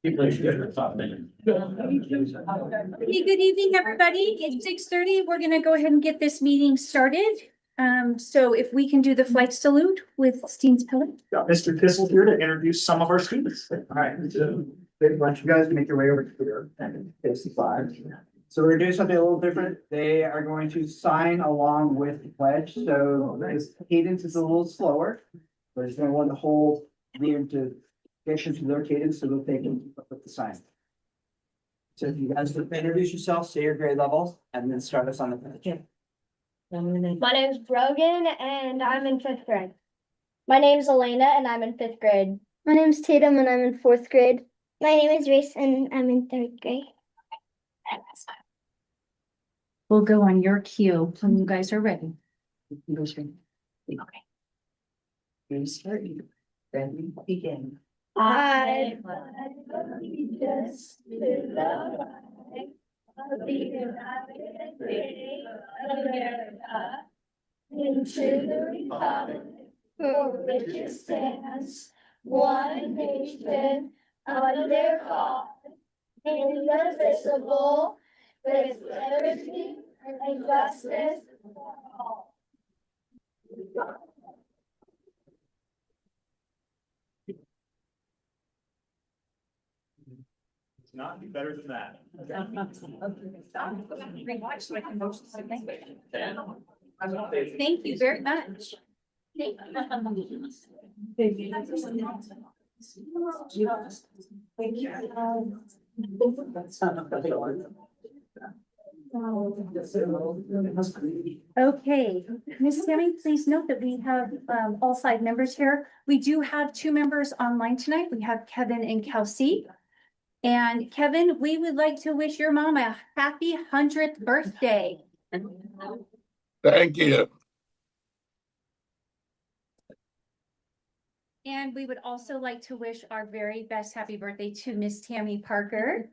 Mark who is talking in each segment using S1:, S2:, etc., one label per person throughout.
S1: Hey, good evening, everybody. It's 6:30. We're gonna go ahead and get this meeting started. So if we can do the flight salute with Steens Pellet.
S2: Got Mr. Kissel here to introduce some of our students.
S3: All right, so big bunch of guys make your way over to here and face the flag. So we're gonna do something a little different. They are going to sign along with the pledge, so this cadence is a little slower. We're just gonna want the whole lead to get into their cadence so that they can keep up with the sign. So if you guys would introduce yourself, say your grade level, and then start us on the pledge.
S4: My name is Brogan and I'm in 5th grade. My name is Elena and I'm in 5th grade.
S5: My name is Tatum and I'm in 4th grade. My name is Reese and I'm in 3rd grade.
S1: We'll go on your cue when you guys are ready. Okay.
S3: Then we begin.
S4: I pledge allegiance to the flag of the United States of America and to the republic for which it stands, one nation, under God, indivisible, with liberty and justice for all.
S2: Not be better than that.
S1: Thank you very much. Okay, Ms. Tammy, please note that we have all 5 members here. We do have 2 members online tonight. We have Kevin and Kelsey. And Kevin, we would like to wish your mom a happy 100th birthday.
S6: Thank you.
S1: And we would also like to wish our very best happy birthday to Miss Tammy Parker.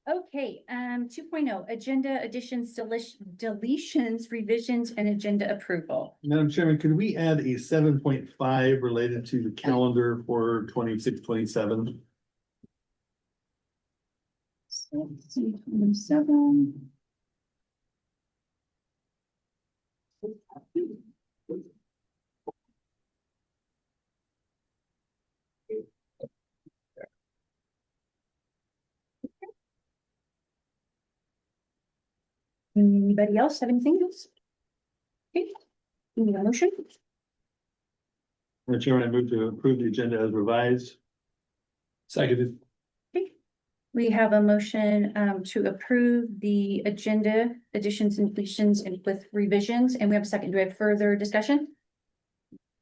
S1: Okay, 2.0, agenda additions, deletions, revisions, and agenda approval.
S7: Madam Chairman, could we add a 7.5 related to the calendar for 26-27?
S1: 27. Anybody else have anything else? Okay, you need a motion?
S7: Madam Chairman, I move to approve the agenda as revised. Seconded.
S1: Okay. We have a motion to approve the agenda additions and deletions and with revisions, and we have a second. Do we have further discussion?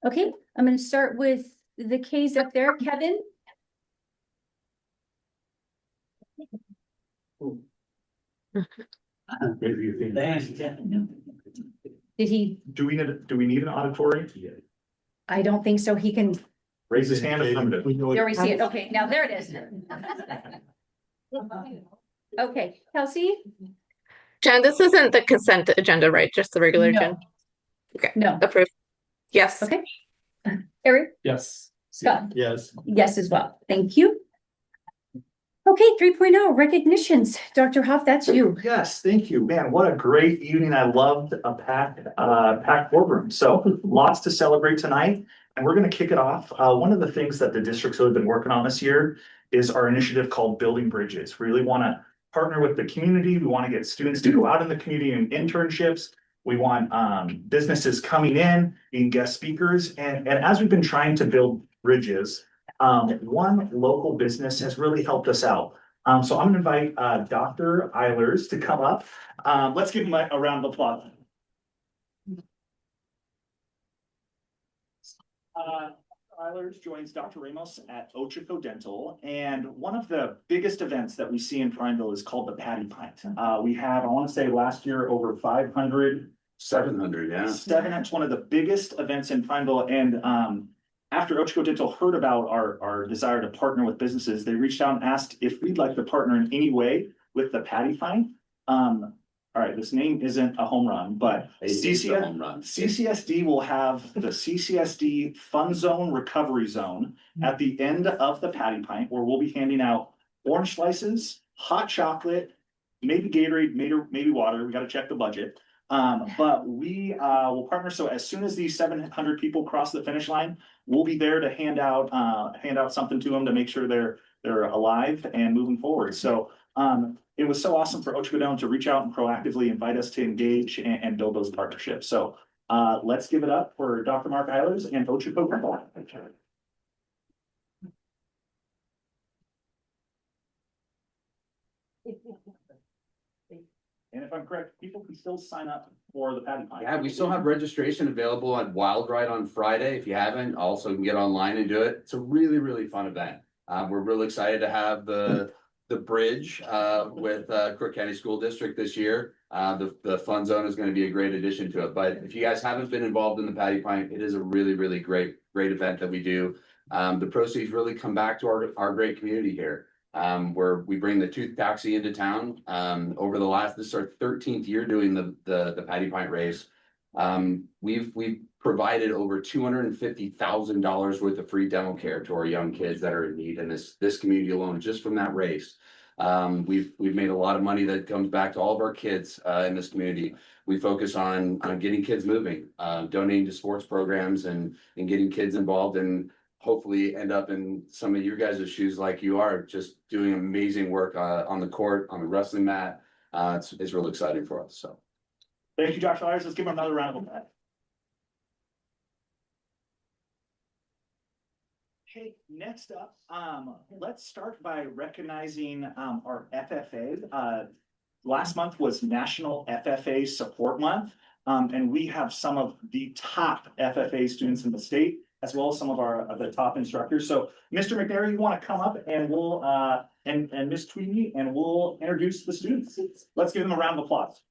S1: Okay, I'm going to start with the K's up there. Kevin?
S3: Thanks.
S1: Did he?
S2: Do we need an auditory?
S1: I don't think so. He can,
S2: Raise his hand affirmative.
S1: there we see it. Okay, now there it is. Okay, Kelsey?
S8: Jen, this isn't the consent agenda, right? Just the regular
S1: No.
S8: agenda? Okay,
S1: No.
S8: approved. Yes.
S1: Okay. Eric?
S7: Yes.
S1: Scott?
S7: Yes.
S1: Yes, as well. Thank you. Okay, 3.0 recognitions. Dr. Hoff, that's you.
S2: Yes, thank you. Man, what a great evening. I loved a packed boardroom. So lots to celebrate tonight. And we're going to kick it off. One of the things that the district's really been working on this year is our initiative called Building Bridges. We really want to partner with the community. We want to get students to go out in the community and internships. We want businesses coming in, being guest speakers. And as we've been trying to build bridges, one local business has really helped us out. So I'm going to invite Dr. Eilers to come up. Let's give him a round of applause. Eilers joins Dr. Ramos at Ochoco Dental, and one of the biggest events that we see in Prineville is called the Patty Pint. We had, I want to say last year, over 500.
S6: 700, yeah.
S2: It's one of the biggest events in Prineville, and after Ochoco Dental heard about our desire to partner with businesses, they reached out and asked if we'd like to partner in any way with the Patty Pint. all right, this name isn't a home run, but CCS,
S6: Home run.
S2: CCSD will have the CCSD Fun Zone Recovery Zone at the end of the Patty Pint, where we'll be handing out orange slices, hot chocolate, maybe Gatorade, maybe water. We gotta check the budget. But we will partner. So as soon as these 700 people cross the finish line, we'll be there to hand out something to them to make sure they're alive and moving forward. So it was so awesome for Ochebedone to reach out and proactively invite us to engage and build those partnerships. So let's give it up for Dr. Mark Eilers and Ochebedone. And if I'm correct, people can still sign up for the Patty Pint.
S9: Yeah, we still have registration available at Wild Ride on Friday. If you haven't, also can get online and do it. It's a really, really fun event. We're really excited to have the bridge with Crook County School District this year. The fun zone is going to be a great addition to it. But if you guys haven't been involved in the Patty Pint, it is a really, really great event that we do. The proceeds really come back to our great community here. Where we bring the tooth taxi into town. Over this is our 13th year doing the Patty Pint race. We've provided over $250,000 worth of free dental care to our young kids that are in need in this community alone, just from that race. We've made a lot of money that comes back to all of our kids in this community. We focus on getting kids moving, donating to sports programs and getting kids involved and hopefully end up in some of your guys' shoes like you are, just doing amazing work on the court, on the wrestling mat. It's really exciting for us. So
S2: Thank you, Josh Eilers. Let's give him another round of applause. Okay, next up, let's start by recognizing our FFA. Last month was National FFA Support Month, and we have some of the top FFA students in the state, as well as some of the top instructors. So, Mr. McNary, you want to come up and we'll and Ms. Tweedy, and we'll introduce the students. Let's give them a round of applause.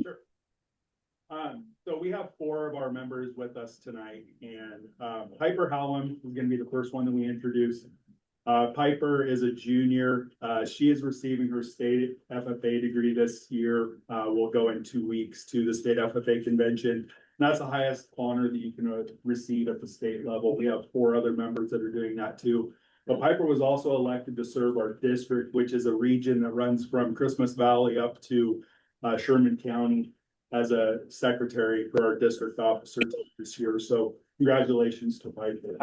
S10: Sure. So we have 4 of our members with us tonight, and Piper Hallam is going to be the first one that we introduce. Piper is a junior. She is receiving her state FFA degree this year. We'll go in 2 weeks to the state FFA convention. And that's the highest honor that you can receive at the state level. We have 4 other members that are doing that too. But Piper was also elected to serve our district, which is a region that runs from Christmas Valley up to Sherman County, as a secretary for our district officer this year. So congratulations to Piper.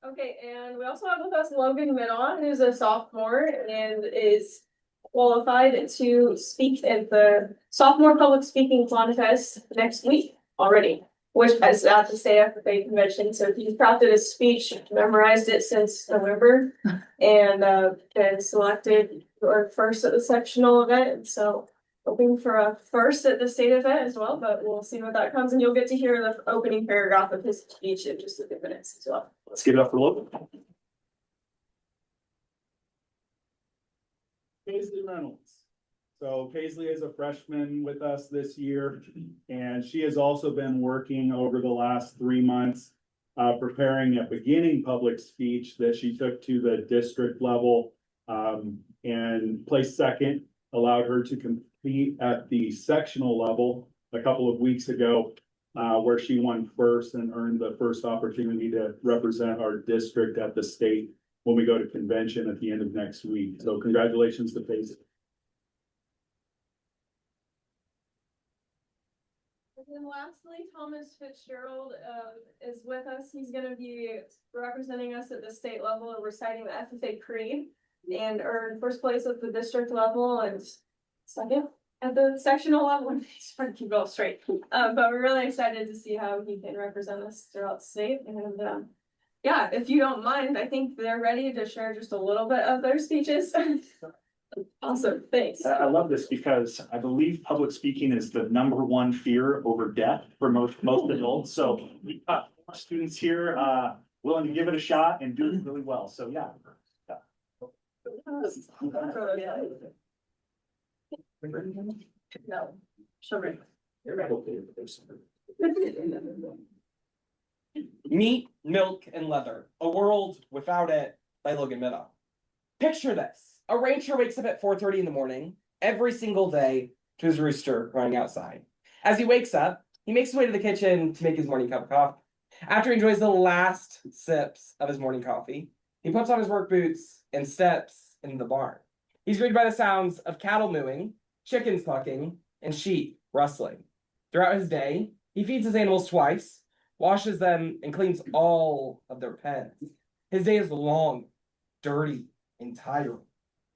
S11: Okay, and we also have with us Logan Minon, who's a sophomore and is qualified to speak at the sophomore public speaking contest next week already, which is at the state FFA convention. So he's crafted a speech, memorized it since November, and been selected for first at the sectional event. So hoping for a first at the state event as well, but we'll see what that comes, and you'll get to hear the opening paragraph of his speech in just a few minutes as well.
S2: Let's give it up for Logan.
S10: Paisley Reynolds. So Paisley is a freshman with us this year, and she has also been working over the last 3 months, preparing a beginning public speech that she took to the district level, and placed second, allowed her to compete at the sectional level a couple of weeks ago, where she won first and earned the first opportunity to represent our district at the state when we go to convention at the end of next week. So congratulations to Paisley.
S11: And then lastly, Thomas Fitzgerald is with us. He's going to be representing us at the state level and reciting the FFA Creed, and earned first place at the district level and second at the sectional level. He's trying to keep it all straight. But we're really excited to see how he can represent us throughout the state. And yeah, if you don't mind, I think they're ready to share just a little bit of their speeches. Awesome, thanks.
S2: I love this because I believe public speaking is the #1 fear over death for most adults. So we've got 4 students here willing to give it a shot and do it really well. So yeah.
S11: No, sorry.
S12: Meat, Milk, and Leather, A World Without It by Logan Middle. Picture this. A rancher wakes up at 4:30 in the morning every single day to his rooster running outside. As he wakes up, he makes his way to the kitchen to make his morning cup of coffee. After he enjoys the last sips of his morning coffee, he puts on his work boots and steps into the barn. He's greeted by the sounds of cattle mooing, chickens clucking, and sheep rustling. Throughout his day, he feeds his animals twice, washes them, and cleans all of their pens. His day is long, dirty, and tiring,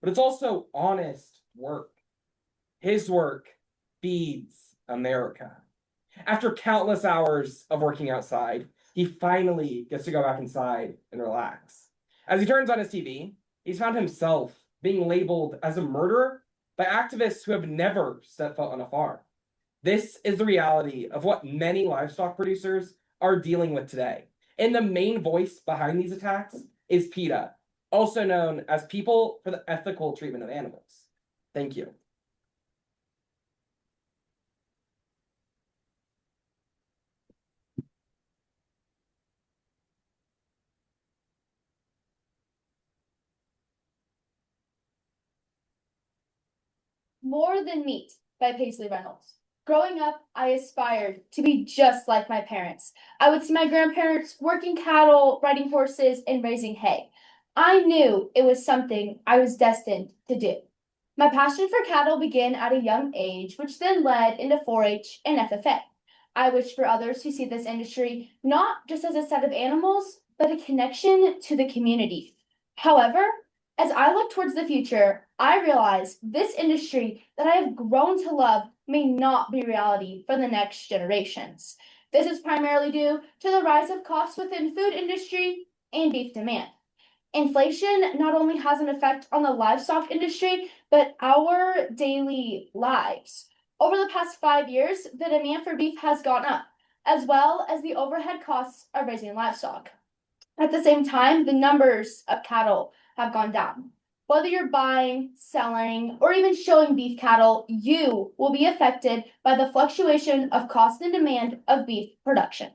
S12: but it's also honest work. His work feeds America. After countless hours of working outside, he finally gets to go back inside and relax. As he turns on his TV, he's found himself being labeled as a murderer by activists who have never set foot on a farm. This is the reality of what many livestock producers are dealing with today. And the main voice behind these attacks is PETA, also known as People for the Ethical Treatment of Animals. Thank you.
S4: More Than Meat by Paisley Reynolds. Growing up, I aspired to be just like my parents. I would see my grandparents working cattle, riding horses, and raising hay. I knew it was something I was destined to do. My passion for cattle began at a young age, which then led into 4-H and FFA. I wish for others who see this industry not just as a set of animals, but a connection to the community. However, as I look towards the future, I realize this industry that I have grown to love may not be reality for the next generations. This is primarily due to the rise of costs within food industry and beef demand. Inflation not only has an effect on the livestock industry, but our daily lives. Over the past 5 years, the demand for beef has gone up, as well as the overhead costs of raising livestock. At the same time, the numbers of cattle have gone down. Whether you're buying, selling, or even showing beef cattle, you will be affected by the fluctuation of cost and demand of beef production.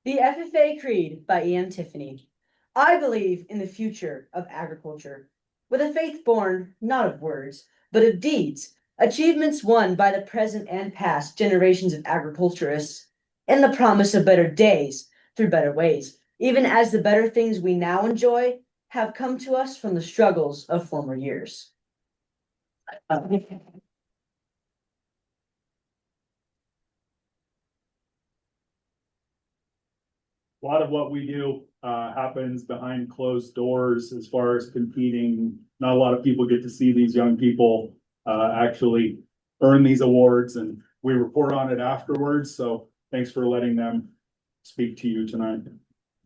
S13: The FFA Creed by E.M. Tiffany. I believe in the future of agriculture, with a faith born not of words, but of deeds, achievements won by the present and past generations of agriculturists, and the promise of better days through better ways, even as the better things we now enjoy have come to us from the struggles of former years.
S10: A lot of what we do happens behind closed doors as far as competing. Not a lot of people get to see these young people actually earn these awards, and we report on it afterwards. So thanks for letting them speak to you tonight.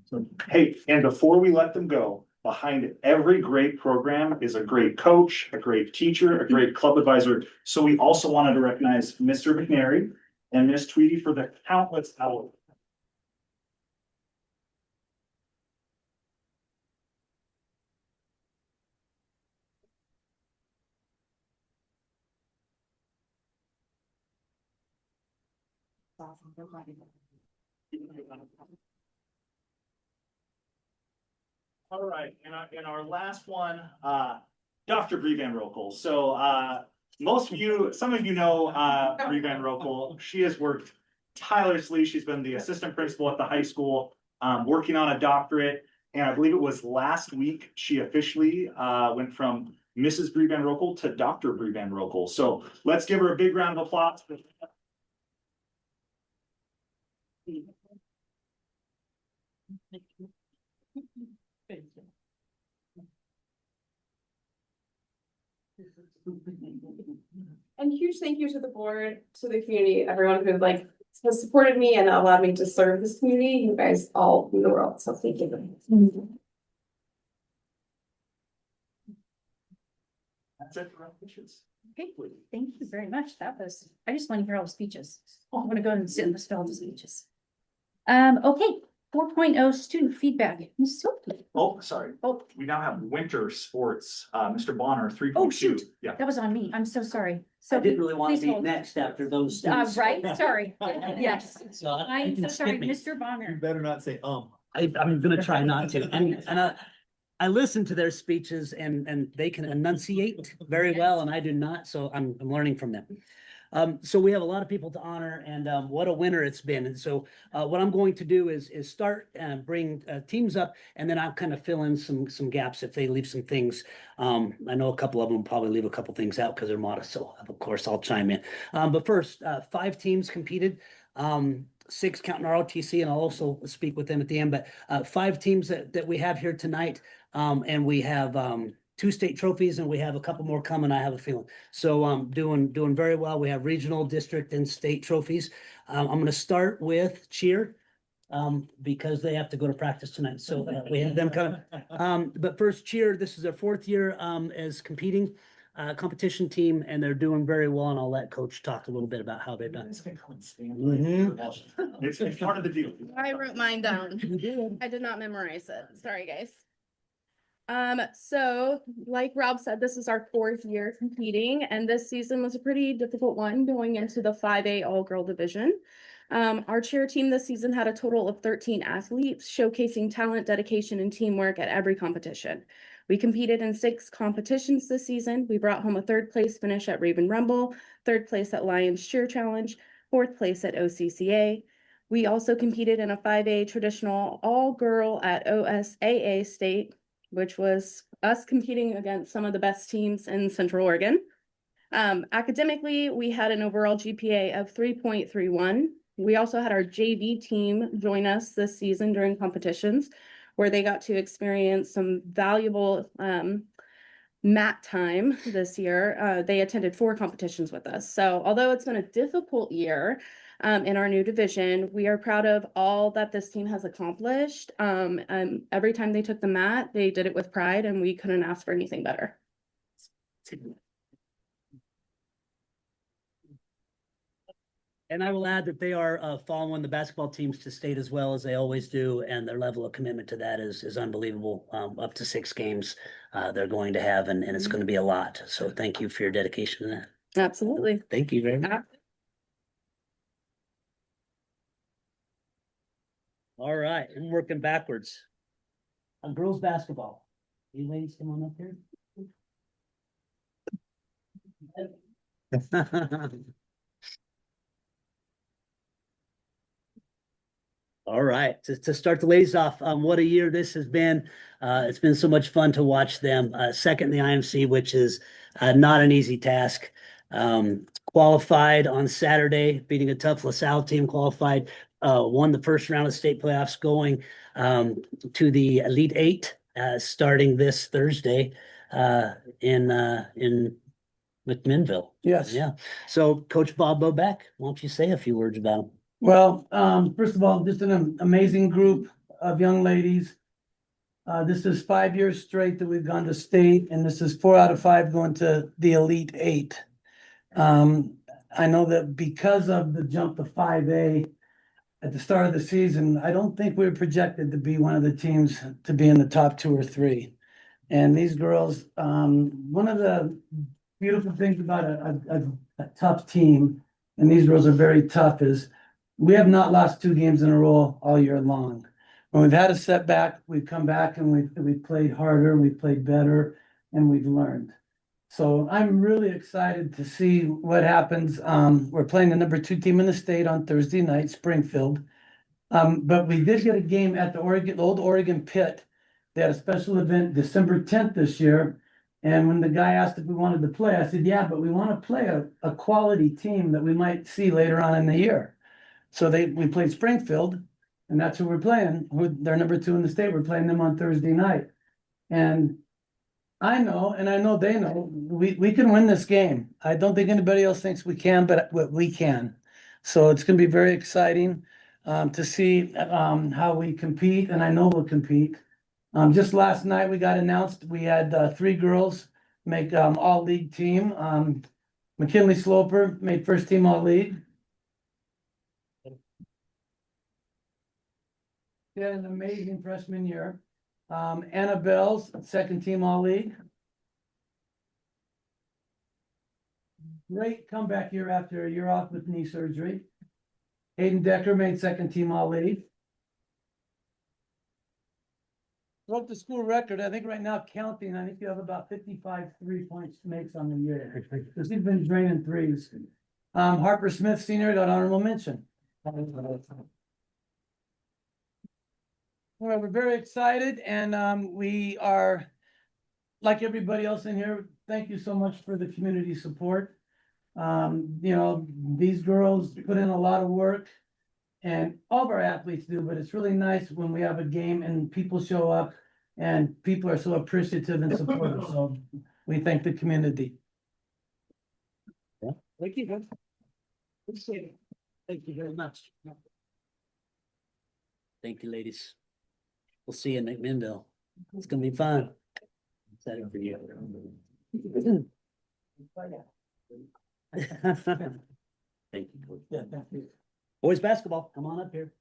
S10: So,
S2: Hey, and before we let them go, behind every great program is a great coach, a great teacher, a great club advisor. So we also wanted to recognize Mr. McNary and Miss Tweedy for the countless hours. All right, in our last one, Dr. Bree Van Rokel. So some of you know Bree Van Rokel. She has worked tirelessly. She's been the assistant principal at the high school, working on a doctorate. And I believe it was last week she officially went from Mrs. Bree Van Rokel to Dr. Bree Van Rokel. So let's give her a big round of applause.
S11: And huge thank you to the board, to the community, everyone who has supported me and allowed me to serve this community. You guys all in the world, so thank you.
S2: That's it for our wishes.
S1: Okay, thank you very much. I just want to hear all the speeches. I want to go and sit in the stall of the speeches. Okay, 4.0 student feedback. Ms. Silky.
S2: Oh, sorry.
S1: Oh,
S2: We now have winter sports. Mr. Bonner, 3.2.
S1: Oh, shoot.
S2: Yeah.
S1: that was on me. I'm so sorry.
S14: I
S1: So
S14: didn't really want
S1: please
S14: to be
S1: hold.
S14: next after those.
S1: Right, sorry. Yes.
S14: So you
S1: I'm
S14: can
S1: so sorry,
S14: skip me.
S1: Mr.
S7: You
S1: Bonner.
S7: better not say,
S14: I'm gonna try not to. And I listen to their speeches and they can enunciate very well and I do not, so I'm learning from them. So we have a lot of people to honor and what a winner it's been. And so what I'm going to do is start and bring teams up and then I'll kind of fill in some gaps if they leave some things. I know a couple of them probably leave a couple things out because they're modest, so of course I'll chime in. But first, 5 teams competed. 6 counting ROTC, and I'll also speak with them at the end, but 5 teams that we have here tonight. And we have 2 state trophies and we have a couple more coming, I have a feeling. So doing very well. We have regional, district, and state trophies. I'm gonna start with cheer because they have to go to practice tonight. So we have them coming. But first cheer, this is their 4th year as competing competition team, and they're doing very well. And I'll let Coach talk a little bit about how they've done.
S2: It's part of the deal.
S8: I wrote mine down. I did not memorize it. Sorry, guys. So like Rob said, this is our 4th year competing, and this season was a pretty difficult one going into the 5A all-girl division. Our cheer team this season had a total of 13 athletes showcasing talent, dedication, and teamwork at every competition. We competed in 6 competitions this season. We brought home a 3rd place finish at Raven Rumble, 3rd place at Lions Cheer Challenge, 4th place at OCCA. We also competed in a 5A traditional all-girl at OSAA State, which was us competing against some of the best teams in Central Oregon. Academically, we had an overall GPA of 3.31. We also had our JV team join us this season during competitions, where they got to experience some valuable mat time this year. They attended 4 competitions with us. So although it's been a difficult year in our new division, we are proud of all that this team has accomplished. Every time they took the mat, they did it with pride, and we couldn't ask for anything better.
S14: And I will add that they are following the basketball teams to state as well as they always do, and their level of commitment to that is unbelievable. Up to 6 games they're going to have, and it's going to be a lot. So thank you for your dedication to that.
S8: Absolutely.
S14: Thank you very much. All right, I'm working backwards. On girls basketball. You ladies come on up here. All right, to start the ladies off, what a year this has been. It's been so much fun to watch them. 2nd in the IMC, which is not an easy task. Qualified on Saturday, beating a tough LaSalle team, qualified, won the 1st round of state playoffs, going to the Elite 8, starting this Thursday in McMinnville.
S15: Yes.
S14: Yeah. So Coach Bob Bobeck, why don't you say a few words about him?
S15: Well, first of all, just an amazing group of young ladies. This is 5 years straight that we've gone to state, and this is 4 out of 5 going to the Elite 8. I know that because of the jump to 5A at the start of the season, I don't think we were projected to be one of the teams to be in the top 2 or 3. And these girls, one of the beautiful things about a tough team, and these girls are very tough, is we have not lost 2 games in a row all year long. When we've had a setback, we've come back and we've played harder, we've played better, and we've learned. So I'm really excited to see what happens. We're playing the number 2 team in the state on Thursday night, Springfield. But we did get a game at the old Oregon Pit. They had a special event December 10th this year. And when the guy asked if we wanted to play, I said, yeah, but we want to play a quality team that we might see later on in the year. So we played Springfield, and that's who we're playing. They're number 2 in the state. We're playing them on Thursday night. And I know, and I know they know, we can win this game. I don't think anybody else thinks we can, but we can. So it's going to be very exciting to see how we compete, and I know we'll compete. Just last night we got announced we had 3 girls make all-league team. McKinley Sloper made first team all-league. She had an amazing freshman year. Annabelle's second team all league. Great comeback year after a year off with knee surgery. Hayden Decker made second team all league. Broke the school record. I think right now counting, I think you have about 55 3-point makes on the year. Because he's been draining threes. Harper Smith Senior got honorable mention. Well, we're very excited and we are, like everybody else in here, thank you so much for the community support. You know, these girls put in a lot of work and all of our athletes do, but it's really nice when we have a game and people show up and people are so appreciative and supportive. So we thank the community. Thank you. Appreciate it. Thank you very much.
S14: Thank you, ladies. We'll see you in McMinnville. It's gonna be fun. Excited for you. Thank you, Coach.
S15: Yeah, thank you.
S14: Boys basketball, come on up here.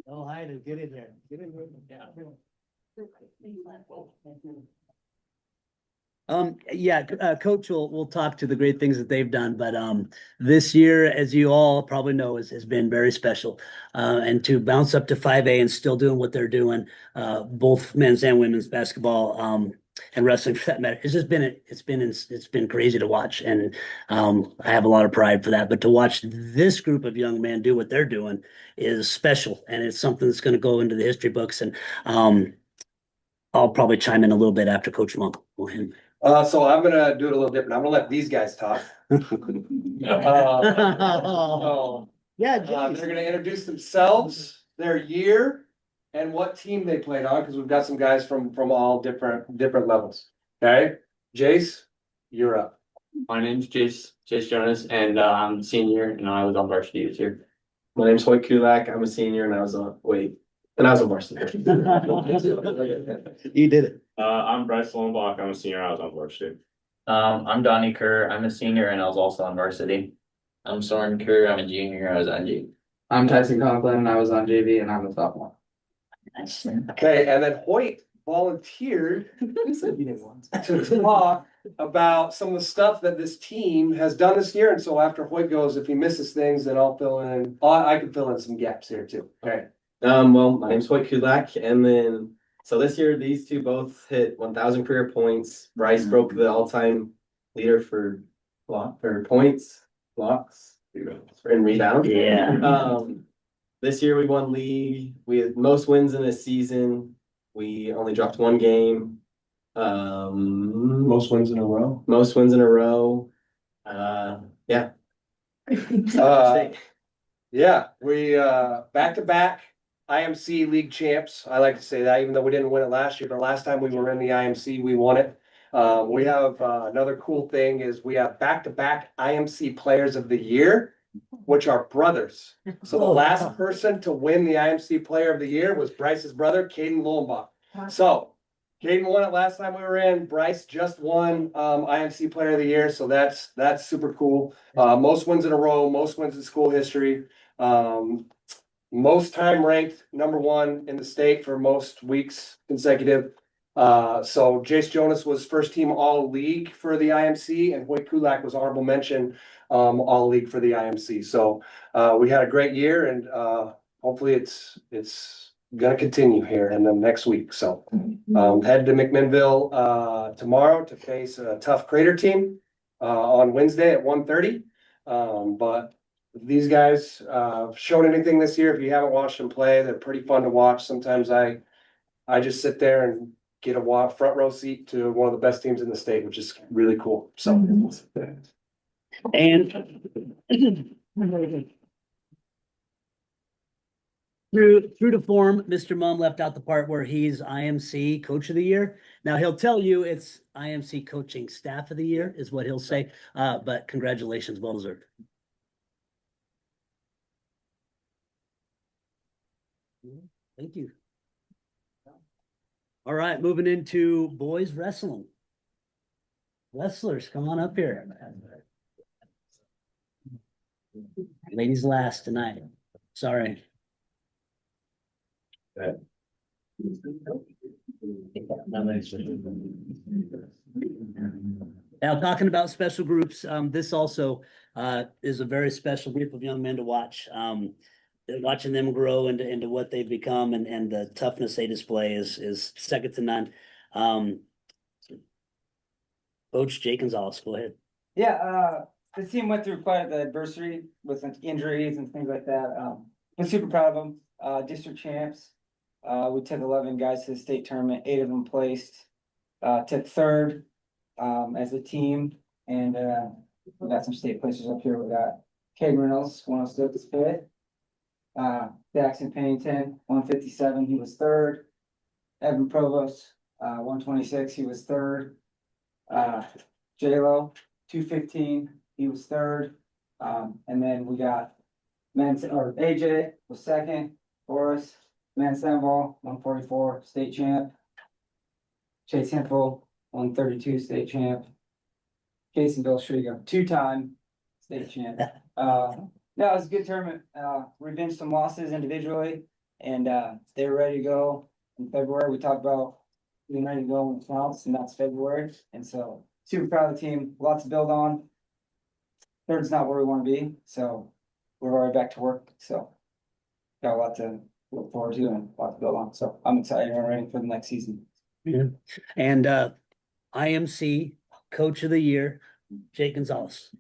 S14: Oh, hi, get in there. Get in there. Yeah. Coach will talk to the great things that they've done, but this year, as you all probably know, has been very special. And to bounce up to 5A and still doing what they're doing, both men's and women's basketball, and wrestling for that matter, it's been crazy to watch, and I have a lot of pride for that. But to watch this group of young men do what they're doing is special, and it's something that's going to go into the history books. And I'll probably chime in a little bit after Coach Monk.
S16: So I'm gonna do it a little different. I'm gonna let these guys talk.
S14: Yeah,
S16: they're gonna introduce themselves, their year, and what team they played on, because we've got some guys from all different levels. Okay, Jace, you're up.
S17: My name's Jace Jonas, and I'm a senior, and I was on varsity this year.
S18: My name's Hoyt Kulak. I'm a senior and I was on varsity.
S14: You did it.
S17: I'm Bryce Lombach. I'm a senior. I was on varsity. I'm Donnie Kerr. I'm a senior, and I was also on varsity. I'm Soren Kerr. I'm a junior. I was on JV.
S18: I'm Tyson Conklin. I was on JV and I'm a sophomore.
S16: Okay, and then Hoyt volunteered to talk about some of the stuff that this team has done this year. And so after Hoyt goes, if he misses things, then I'll fill in. I can fill in some gaps here too. Okay.
S18: Well, my name's Hoyt Kulak, and then so this year these two both hit 1,000 career points. Bryce broke the all-time leader for points, blocks, and rebounds.
S14: Yeah.
S18: This year we won league. We had most wins in a season. We only dropped one game.
S16: Most wins in a row.
S18: Most wins in a row. Yeah.
S16: Yeah, we back to back IMC league champs. I like to say that, even though we didn't win it last year, the last time we were in the IMC, we won it. We have another cool thing is we have back to back IMC players of the year, which are brothers. So the last person to win the IMC player of the year was Bryce's brother, Caden Lohenbach. So Caden won it last time we were in. Bryce just won IMC player of the year. So that's super cool. Most wins in a row, most wins in school history. Most time ranked #1 in the state for most weeks consecutive. So Jace Jonas was first team all league for the IMC, and Hoyt Kulak was honorable mention all league for the IMC. So we had a great year, and hopefully it's gonna continue here in the next week. So head to McMinnville tomorrow to face a tough Crater team on Wednesday at 1:30. But these guys showed anything this year. If you haven't watched them play, they're pretty fun to watch. Sometimes I just sit there and get a front row seat to one of the best teams in the state, which is really cool. So.
S14: And true to form, Mr. Mum left out the part where he's IMC Coach of the Year. Now he'll tell you it's IMC Coaching Staff of the Year is what he'll say. But congratulations, well deserved. Thank you. All right, moving into boys wrestling. Wrestlers, come on up here. Ladies last tonight. Sorry. Now, talking about special groups, this also is a very special group of young men to watch. Watching them grow into what they've become and the toughness they display is second to none. Coach Jake Gonzalez, go ahead.
S19: Yeah, the team went through quite the adversity with some injuries and things like that. I'm super proud of them. District champs. We took 11 guys to the state tournament, 8 of them placed. Took third as a team, and we got some state placers up here. We got Caden Reynolds, 106 fifth. Jackson Pennington, 157, he was third. Evan Provost, 126, he was third. J-Lo, 215, he was third. And then we got AJ was second. Boris Mansenval, 144, state champ. Chase Hempel, 132, state champ. Caseyville Shrigo, 2-time state champ. No, it was a good tournament. Revenge some losses individually, and they were ready to go in February. We talked about being ready to go in finals, and that's February. And so, super proud of the team. Lots to build on. Third's not where we want to be, so we're already back to work. So, got a lot to look forward to and a lot to build on. So, I'm excited and ready for the next season.
S14: Yeah. And IMC Coach of the Year, Jake Gonzalez.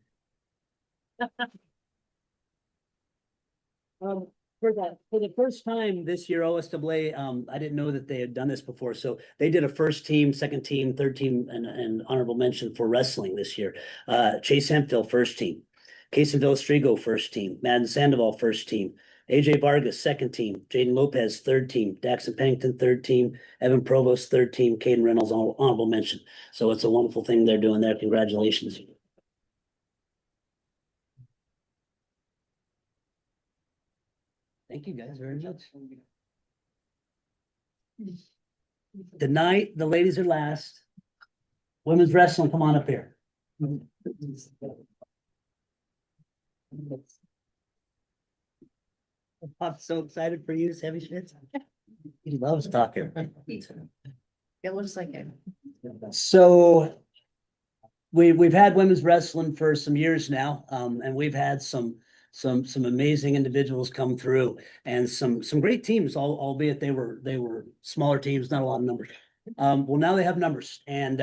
S14: For the first time this year, OSAA, I didn't know that they had done this before. So they did a first team, second team, third team, and honorable mention for wrestling this year. Chase Hemphill, first team. Caseyville Strigo, first team. Madden Sandoval, first team. AJ Vargas, second team. Jaden Lopez, third team. Daxon Pennington, third team. Evan Provost, third team. Caden Reynolds, honorable mention. So it's a wonderful thing they're doing there. Congratulations. Thank you guys very much. Tonight, the ladies are last. Women's wrestling, come on up here. I'm so excited for you, Sammy Schmitz. He loves talking.
S1: It looks like it.
S14: So we've had women's wrestling for some years now, and we've had some amazing individuals come through and some great teams, albeit they were smaller teams, not a lot of numbers. Well, now they have numbers, and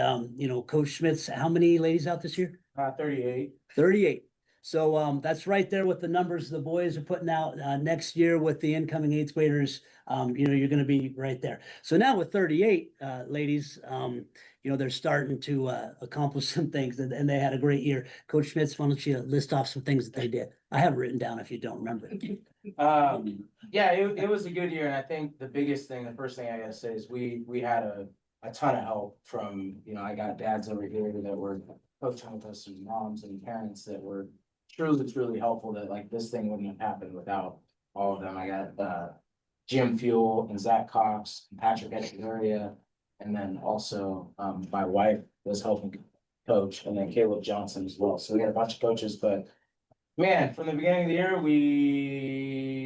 S14: Coach Schmitz, how many ladies out this year?
S19: 38.
S14: 38. So that's right there with the numbers the boys are putting out next year with the incoming 8th graders. You're going to be right there. So now with 38 ladies, they're starting to accomplish some things, and they had a great year. Coach Schmitz, why don't you list off some things that they did? I have it written down if you don't remember.
S19: Yeah, it was a good year, and I think the first thing I gotta say is we had a ton of help from, I got dads over here that were coaching with us, and moms and parents that were truly helpful, that like this thing wouldn't have happened without all of them. I got Jim Fuel and Zach Cox, and Patrick Echeverria, and then also my wife was helping coach, and then Caleb Johnson as well. So we got a bunch of coaches, but man, from the beginning of the year,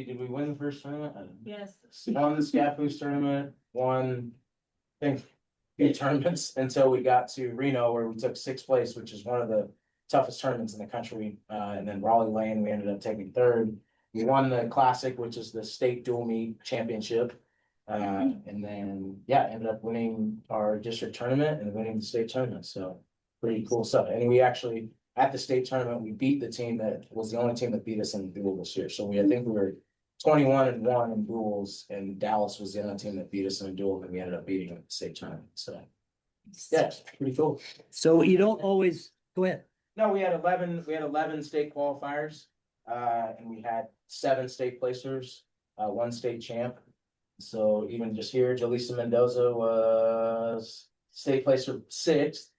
S19: did we win the first tournament?
S11: Yes.
S19: Won the Scappoose tournament, won, I think, a few tournaments until we got to Reno, where we took 6th place, which is one of the toughest tournaments in the country. And then Raleigh Lane, we ended up taking 3rd. We won the Classic, which is the state dual meet championship. And then, ended up winning our district tournament and winning the state tournament. So pretty cool stuff. And we actually, at the state tournament, we beat the team that was the only team that beat us in the duel this year. So I think we were 21-1 in duels, and Dallas was the only team that beat us in a duel, and we ended up beating them at the state tournament. So yeah, it's pretty cool.
S14: So you don't always go ahead.
S19: No, we had 11 state qualifiers, and we had 7 state placers, 1 state champ. So even just here, Jaleesa Mendoza was state placer 6th,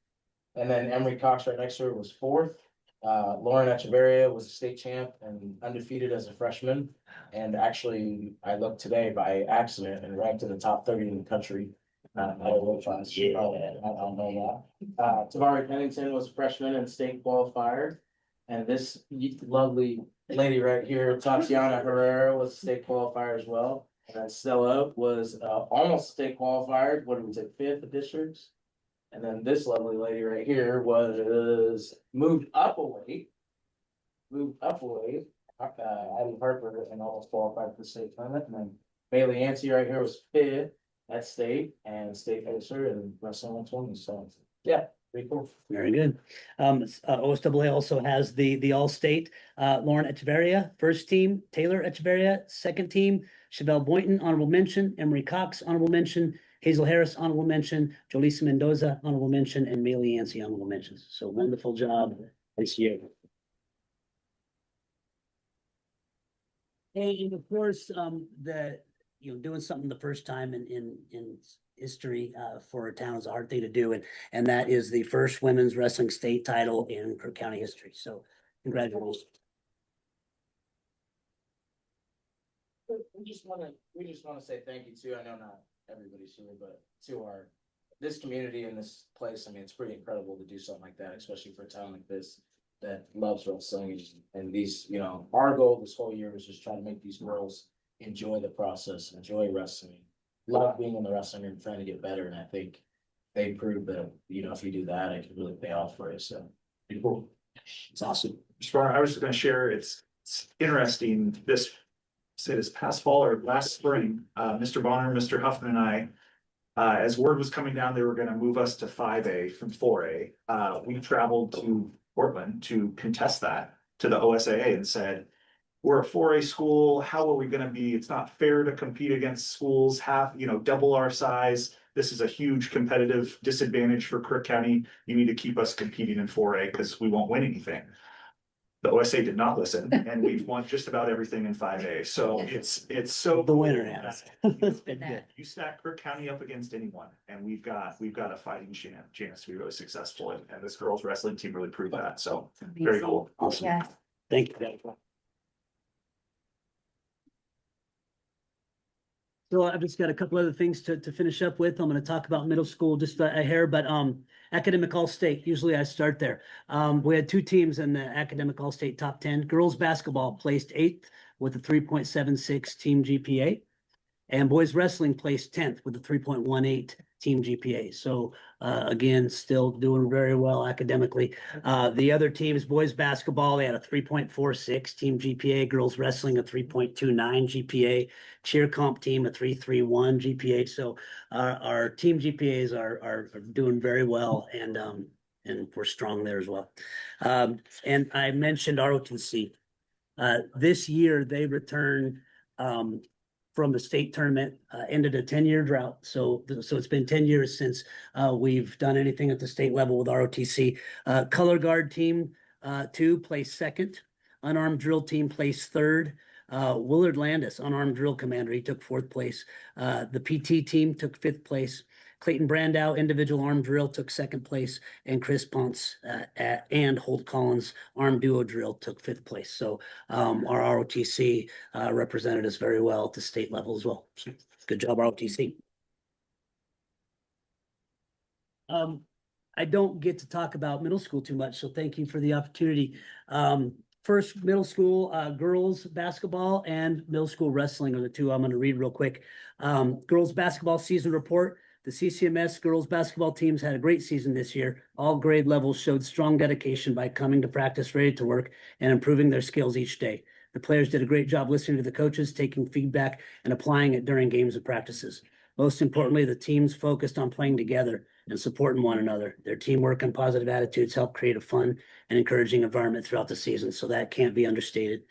S19: and then Emery Cox right next to her was 4th. Lauren Echeverria was a state champ and undefeated as a freshman. And actually, I looked today by accident and ranked in the top 30 in the country don't know that. Tavari Pennington was a freshman and state qualifier. And this lovely lady right here, Tatiana Herrera, was a state qualifier as well. And then Stella was almost state qualifier, what did we say, fifth of districts? And then this lovely lady right here was moved up a weight. Addie Harper and almost qualified for the state tournament. And then Bailey Yancey right here was fifth at state and state pacer and wrestling 120. So yeah, pretty cool.
S14: Very good. OSAA also has the all-state, Lauren Echeverria, first team, Taylor Echeverria, second team, Chevelle Boynton, honorable mention, Emery Cox, honorable mention, Hazel Harris, honorable mention, Jolisa Mendoza, honorable mention, and Bailey Yancey, honorable mentions. So wonderful job this year. And of course, doing something the first time in history for a town is a hard thing to do, and that is the first women's wrestling state title in Crook County history. So congratulations.
S19: We just wanna say thank you to, I know not everybody's here, but to this community and this place. I mean, it's pretty incredible to do something like that, especially for a town like this that loves wrestling. And these, our goal this whole year was just trying to make these girls enjoy the process, enjoy wrestling, love being in the wrestling and trying to get better. And I think they proved that, if you do that, it can really pay off for you. So pretty cool.
S14: It's awesome.
S2: I was just gonna share, it's interesting, this past fall or last spring, Mr. Bonner, Mr. Huffman and I, as word was coming down, they were gonna move us to 5A from 4A. We traveled to Portland to contest that to the OSAA and said, we're a 4A school, how are we gonna be? It's not fair to compete against schools double our size. This is a huge competitive disadvantage for Crook County. You need to keep us competing in 4A because we won't win anything. The OSA did not listen, and we've won just about everything in 5A. So it's so
S14: the winner has. It's been good.
S2: You stack Crook County up against anyone, and we've got a fighting chance to be really successful. And this girls wrestling team really proved that. So very cool.
S14: Awesome.
S1: Yeah.
S14: Thank you. So I've just got a couple other things to finish up with. I'm going to talk about middle school just a hair, but academic all-state, usually I start there. We had two teams in the academic all-state top 10. Girls basketball placed 8th with a 3.76 team GPA. And boys wrestling placed 10th with a 3.18 team GPA. So again, still doing very well academically. The other teams, boys basketball, they had a 3.46 team GPA, girls wrestling a 3.29 GPA, cheer comp team a 3.31 GPA. So our team GPAs are doing very well, and we're strong there as well. And I mentioned ROTC. This year they returned from the state tournament, ended a 10-year drought. So it's been 10 years since we've done anything at the state level with ROTC. Color guard team 2 placed 2nd. Unarmed drill team placed 3rd. Willard Landis, unarmed drill commander, he took 4th place. The PT team took 5th place. Clayton Brandow, individual armed drill, took 2nd place, and Chris Ponce and Holt Collins, armed duo drill, took 5th place. So our ROTC represented us very well at the state level as well. So, good job, ROTC. I don't get to talk about middle school too much, so thank you for the opportunity. First, middle school girls basketball and middle school wrestling are the two I'm going to read real quick. Girls basketball season report. The CCMS girls basketball teams had a great season this year. All grade levels showed strong dedication by coming to practice ready to work and improving their skills each day. The players did a great job listening to the coaches, taking feedback, and applying it during games and practices. Most importantly, the teams focused on playing together and supporting one another. Their teamwork and positive attitudes helped create a fun and encouraging environment throughout the season, so that can't be understated.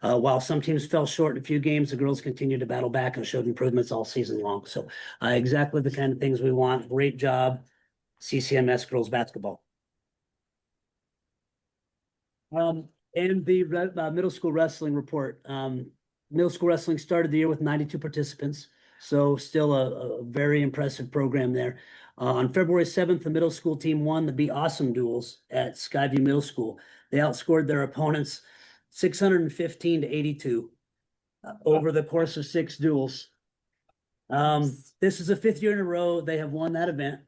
S14: While some teams fell short in a few games, the girls continued to battle back and showed improvements all season long. So exactly the kind of things we want. Great job, CCMS girls basketball. And the middle school wrestling report. Middle school wrestling started the year with 92 participants. So still a very impressive program there. On February 7th, the middle school team won the Be Awesome duels at Skyview Middle School. They outscored their opponents 615 to 82 over the course of 6 duels. This is the 5th year in a row they have won that event.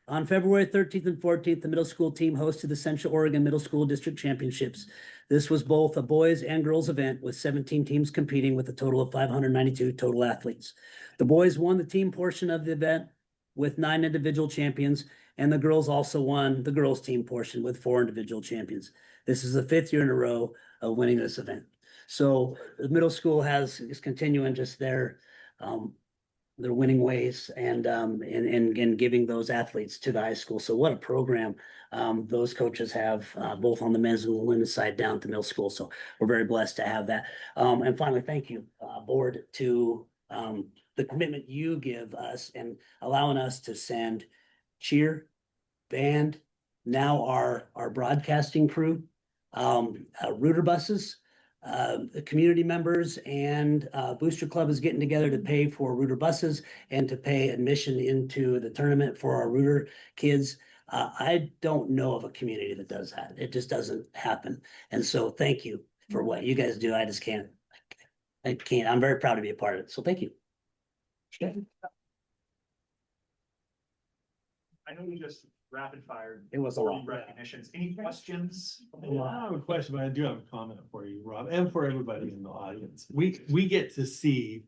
S14: On February 13th and 14th, the middle school team hosted the Central Oregon Middle School District Championships. This was both a boys and girls event with 17 teams competing with a total of 592 total athletes. The boys won the team portion of the event with 9 individual champions, and the girls also won the girls team portion with 4 individual champions. This is the 5th year in a row of winning this event. So the middle school is continuing just their winning ways and giving those athletes to the high school. So what a program those coaches have, both on the men's and women's side down to middle school. So we're very blessed to have that. And finally, thank you, board, to the commitment you give us and allowing us to send cheer, band, now our broadcasting crew, Rooter buses, the community members and Booster Club is getting together to pay for Rooter buses and to pay admission into the tournament for our Rooter kids. I don't know of a community that does that. It just doesn't happen. And so thank you for what you guys do. I can't. I'm very proud to be a part of it. So thank you.
S2: I know you just rapid fired.
S14: It was a lot.
S2: Recognitions. Any questions?
S7: I don't have a question, but I do have a comment for you, Rob, and for everybody in the audience. We get to see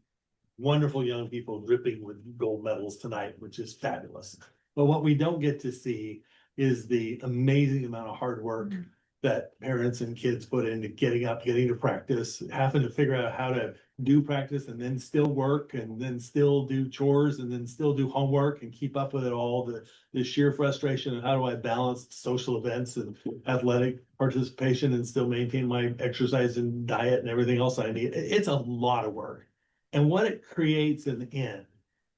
S7: wonderful young people dripping with gold medals tonight, which is fabulous. But what we don't get to see is the amazing amount of hard work that parents and kids put into getting up, getting to practice, having to figure out how to do practice and then still work and then still do chores and then still do homework and keep up with it all, the sheer frustration and how do I balance social events and athletic participation and still maintain my exercise and diet and everything else I need. It's a lot of work. And what it creates in the end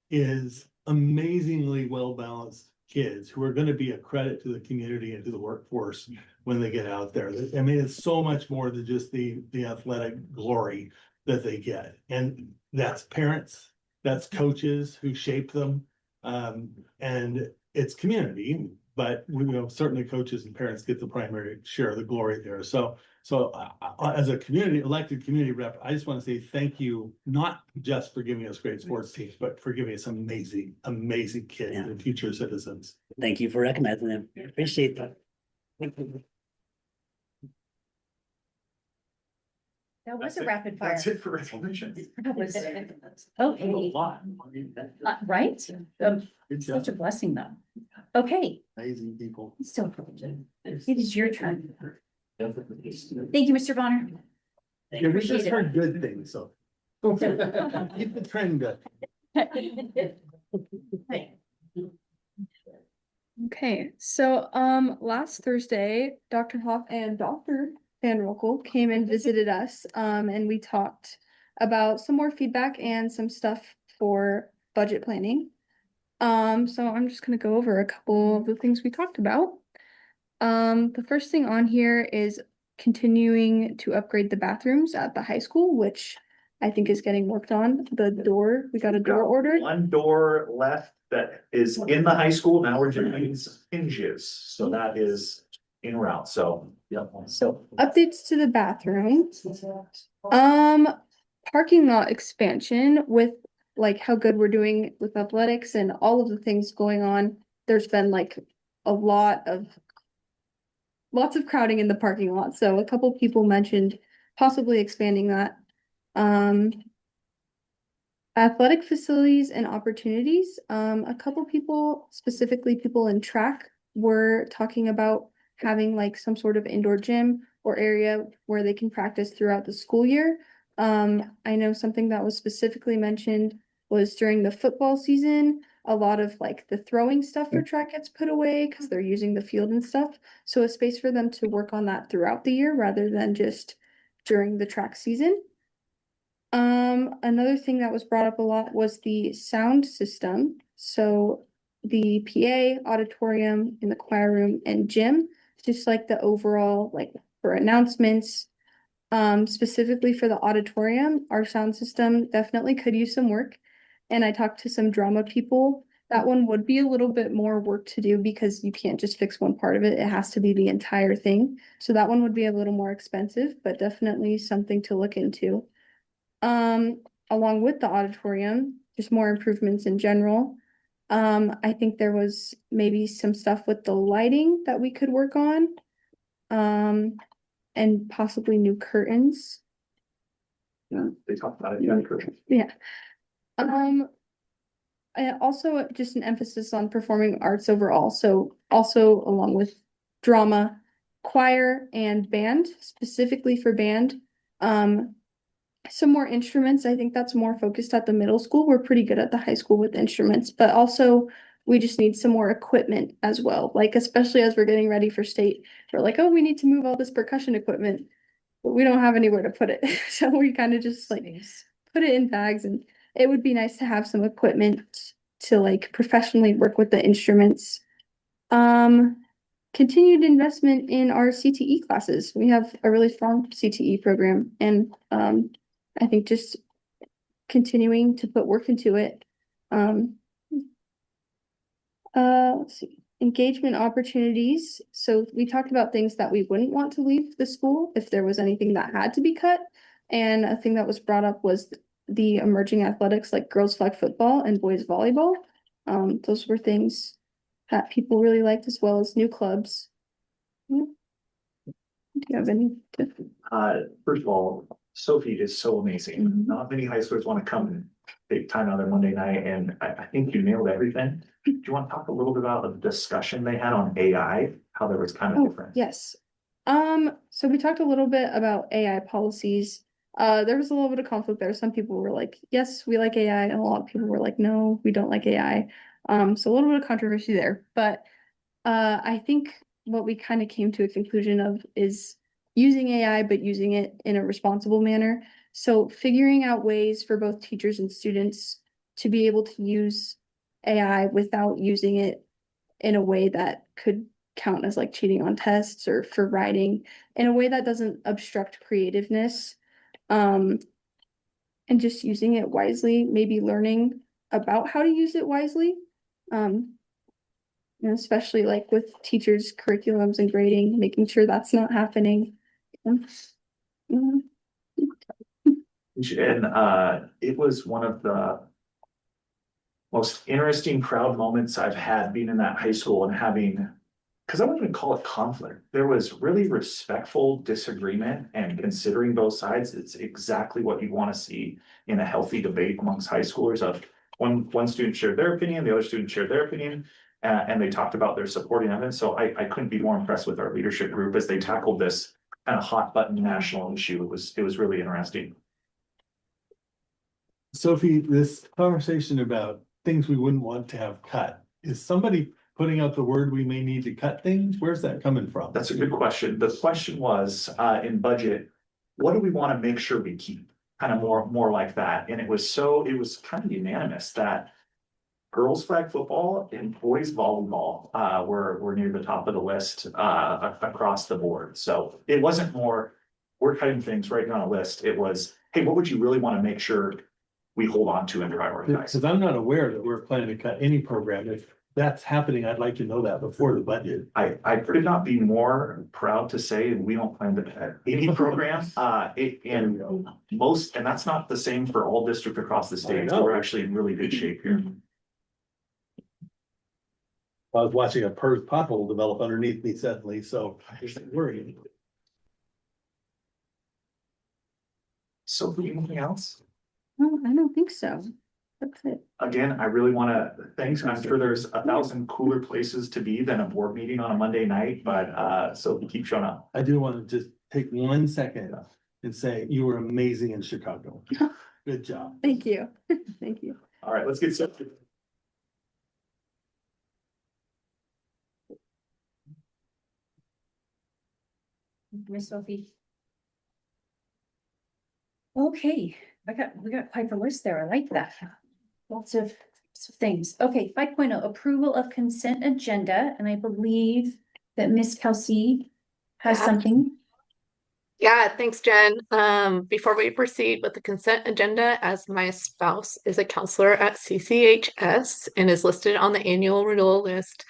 S7: is amazingly well-balanced kids who are going to be a credit to the community and to the workforce when they get out there. I mean, it's so much more than just the athletic glory that they get. And that's parents, that's coaches who shape them. And it's community, but certainly coaches and parents get the primary share of the glory there. So as a elected community rep, I just want to say thank you, not just for giving us great sports teams, but for giving us amazing, amazing kids and future citizens.
S14: Thank you for recognizing them. Appreciate that. Thank you.
S1: That was
S2: That's
S1: a
S2: it.
S1: rapid fire.
S2: That's it for resolutions.
S1: That was,
S2: A
S1: okay,
S2: lot.
S1: right? Such a blessing though. Okay,
S7: Amazing people.
S1: so it is your turn. Thank you, Mr. Bonner.
S7: Yeah, we just
S1: Appreciate it.
S7: heard good things, so. Keep the trend good.
S8: Okay, so last Thursday, Dr. Hoff and Dr. Van Rokel came and visited us, and we talked about some more feedback and some stuff for budget planning. So I'm just gonna go over a couple of the things we talked about. The first thing on here is continuing to upgrade the bathrooms at the high school, which I think is getting worked on. The door, we got a door ordered.
S2: One door left that is in the high school. Now we're doing hinges. So that is en route. So, yep.
S8: So updates to the bathroom. Parking lot expansion with like how good we're doing with athletics and all of the things going on. There's been like lots of crowding in the parking lot. So a couple people mentioned possibly expanding that. Athletic facilities and opportunities. A couple people, specifically people in track, were talking about having like some sort of indoor gym or area where they can practice throughout the school year. I know something that was specifically mentioned was during the football season, a lot of like the throwing stuff for track gets put away because they're using the field and stuff. So a space for them to work on that throughout the year rather than just during the track season. Another thing that was brought up a lot was the sound system. So the PA, auditorium, in the choir room and gym, just like the overall, like for announcements, specifically for the auditorium, our sound system definitely could use some work. And I talked to some drama people. That one would be a little bit more work to do because you can't just fix one part of it. It has to be the entire thing. So that one would be a little more expensive, but definitely something to look into. Along with the auditorium, just more improvements in general. I think there was maybe some stuff with the lighting that we could work on. And possibly new curtains.
S2: Yeah, they talked about it, yeah.
S8: Yeah. And also just an emphasis on performing arts overall. So also along with drama, choir and band, specifically for band. Some more instruments. I think that's more focused at the middle school. We're pretty good at the high school with instruments, but also we just need some more equipment as well. Like, especially as we're getting ready for state, we're like, oh, we need to move all this percussion equipment, but we don't have anywhere to put it. So we kind of just like put it in bags, and it would be nice to have some equipment to like professionally work with the instruments. Continued investment in our CTE classes. We have a really strong CTE program, and I think just continuing to put work into it. Let's see, engagement opportunities. So we talked about things that we wouldn't want to leave the school if there was anything that had to be cut. And a thing that was brought up was the emerging athletics like girls flag football and boys volleyball. Those were things that people really liked, as well as new clubs. Do you have any?
S2: First of all, Sophie is so amazing. Not many high schoolers want to come and take time on their Monday night, and I think you nailed everything. Do you want to talk a little bit about the discussion they had on AI, how there was kind of different?
S8: Yes. So we talked a little bit about AI policies. There was a little bit of conflict there. Some people were like, yes, we like AI, and a lot of people were like, no, we don't like AI. So a little bit of controversy there, but I think what we kind of came to a conclusion of is using AI, but using it in a responsible manner. So figuring out ways for both teachers and students to be able to use AI without using it in a way that could count as like cheating on tests or for writing, in a way that doesn't obstruct creativeness. And just using it wisely, maybe learning about how to use it wisely. And especially like with teachers' curriculums and grading, making sure that's not happening.
S2: And it was one of the most interesting, proud moments I've had being in that high school and having, because I wouldn't even call it conflict. There was really respectful disagreement and considering both sides. It's exactly what you want to see in a healthy debate amongst high schoolers. Of one student shared their opinion, the other student shared their opinion, and they talked about their supporting of it. So I couldn't be more impressed with our leadership group as they tackled this kind of hot button national issue. It was really interesting.
S7: Sophie, this conversation about things we wouldn't want to have cut, is somebody putting out the word we may need to cut things? Where's that coming from?
S2: That's a good question. The question was, in budget, what do we want to make sure we keep? Kind of more like that. And it was kind of unanimous that girls flag football and boys volleyball were near the top of the list across the board. So it wasn't more, we're cutting things right on a list. It was, hey, what would you really want to make sure we hold on to and prioritize?
S7: Because I'm not aware that we're planning to cut any program. If that's happening, I'd like to know that before the budget.
S2: I could not be more proud to say we don't plan to cut any program. And that's not the same for all districts across the state. So we're actually in really good shape here.
S7: I was watching a PERS pothole develop underneath me suddenly, so I was worried.
S2: So anything else?
S8: No, I don't think so. That's it.
S2: Again, I really want to thank. I'm sure there's 1,000 cooler places to be than a board meeting on a Monday night, but so keep showing up.
S7: I do want to just take 1 second and say you were amazing in Chicago. Good job.
S8: Thank you. Thank you.
S2: All right, let's get started.
S1: Miss Sophie. Okay, we got quite the list there. I like that. Lots of things. Okay, 5.0, approval of consent agenda, and I believe that Miss Kelsey has something.
S20: Yeah, thanks, Jen. Before we proceed with the consent agenda, as my spouse is a counselor at CCHS and is listed on the annual renewal list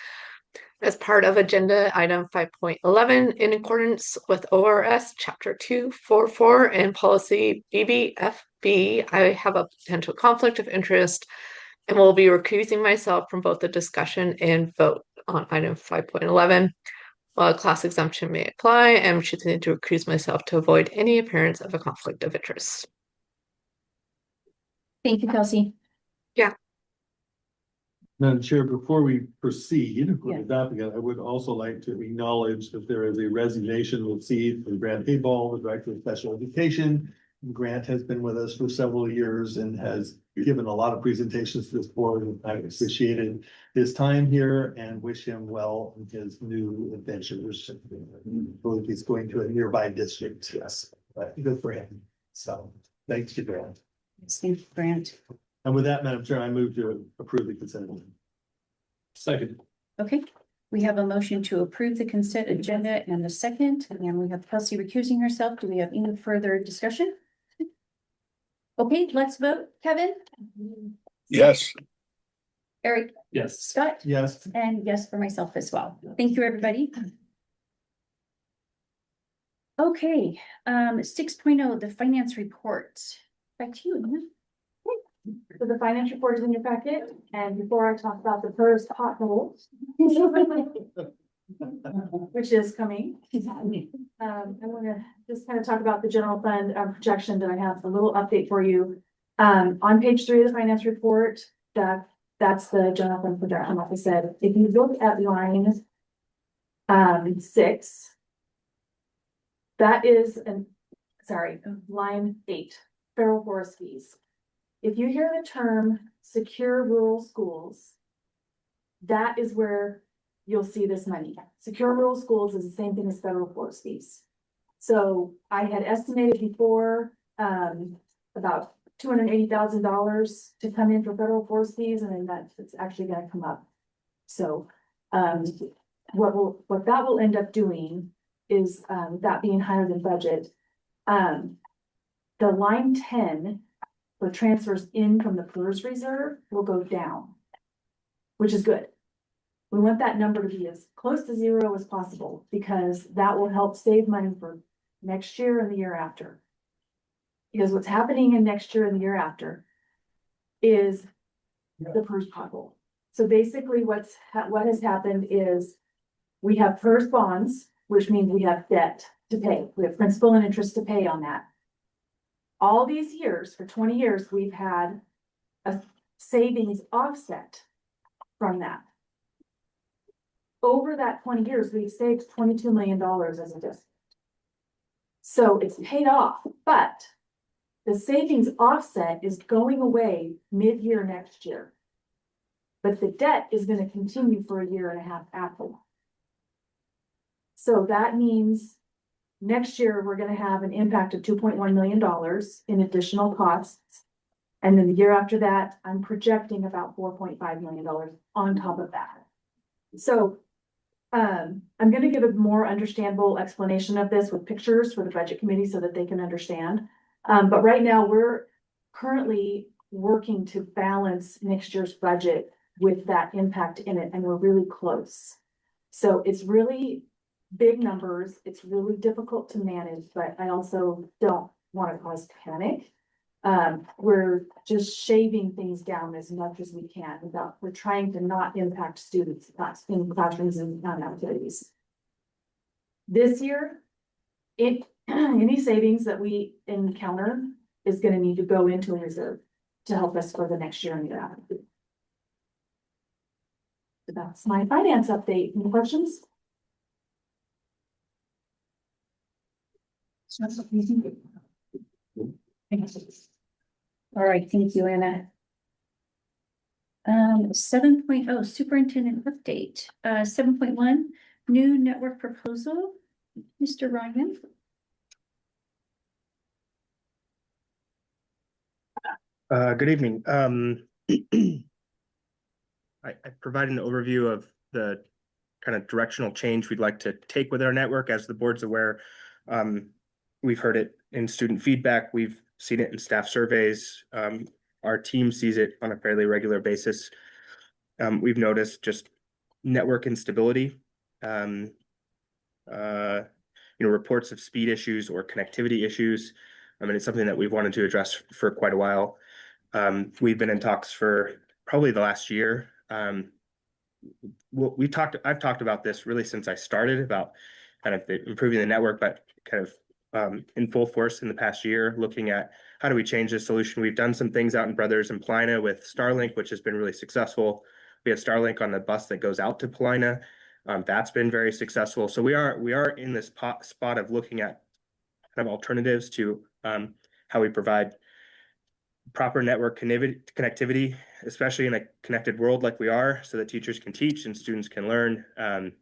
S20: as part of agenda item 5.11 in accordance with ORS chapter 244 and policy BBF B, I have a potential conflict of interest and will be recusing myself from both the discussion and vote on item 5.11. While a class exemption may apply, I am choosing to recuse myself to avoid any appearance of a conflict of interest.
S1: Thank you, Kelsey.
S20: Yeah.
S7: Madam Chair, before we proceed with
S1: Yeah.
S7: adopting it, I would also like to acknowledge that there is a resignation received from Grant Hayball, the Director of Special Education. Grant has been with us for several years and has given a lot of presentations to this board, and I appreciated his time here and wish him well in his new adventures. I believe he's going to a nearby district, yes, but good for him. So, thanks to Grant.
S1: Thank you, Grant.
S7: And with that, Madam Chair, I move to approve the consent agenda. Second.
S1: Okay, we have a motion to approve the consent agenda and the second, and we have Kelsey recusing herself. Do we have any further discussion? Okay, let's vote. Kevin?
S6: Yes.
S1: Eric?
S7: Yes.
S1: Scott?
S7: Yes.
S1: And yes for myself as well. Thank you, everybody. Okay, 6.0, the finance report. Back to you, Anna.
S21: So the finance report is in your packet, and before I talk about the PERS pothole, which is coming, I want to just kind of talk about the general fund projection that I have a little update for you. On page 3 of the finance report, that's the general fund projection, like I said. If you look at line 6, that is line 8, federal forest fees. If you hear the term secure rural schools, that is where you'll see this money. Secure rural schools is the same thing as federal forest fees. So I had estimated before about $280,000 to come in for federal forest fees, and then that's actually going to come up. So what that will end up doing is that being higher than budget. The line 10 for transfers in from the PERS reserve will go down, which is good. We want that number to be as close to 0 as possible, because that will help save money for next year and the year after. Because what's happening in next year and the year after is the PERS pothole. So basically what has happened is we have PERS bonds, which means we have debt to pay. We have principal and interest to pay on that. All these years, for 20 years, we've had a savings offset from that. Over that 20 years, we've saved $22 million as a district. So it's paid off, but the savings offset is going away mid-year next year. But the debt is going to continue for a year and a half after. So that means next year, we're gonna have an impact of $2.1 million in additional costs. And then the year after that, I'm projecting about $4.5 million on top of that. So I'm gonna give a more understandable explanation of this with pictures for the budget committee so that they can understand. But right now, we're currently working to balance next year's budget with that impact in it, and we're really close. So it's really big numbers. It's really difficult to manage, but I also don't want to cause panic. We're just shaving things down as much as we can we're trying to not impact students, not in classrooms and activities. This year, any savings that we encounter is going to need to go into a reserve to help us for the next year and year after. So that's my finance update. Any questions?
S1: All right, thank you, Anna. 7.0 superintendent update. 7.1 new network proposal. Mr. Ryan.
S22: Good evening. I provided an overview of the kind of directional change we'd like to take with our network. As the board's aware, we've heard it in student feedback. We've seen it in staff surveys. Our team sees it on a fairly regular basis. We've noticed just network instability, reports of speed issues or connectivity issues. I mean, it's something that we've wanted to address for quite a while. We've been in talks for probably the last year. I've talked about this really since I started, about kind of improving the network, but kind of in full force in the past year, looking at how do we change this solution. We've done some things out in Brothers and Paulina with Starlink, which has been really successful. We have Starlink on the bus that goes out to Paulina. That's been very successful. So we are in this spot of looking at kind of alternatives to how we provide proper network connectivity, especially in a connected world like we are, so that teachers can teach and students can learn. And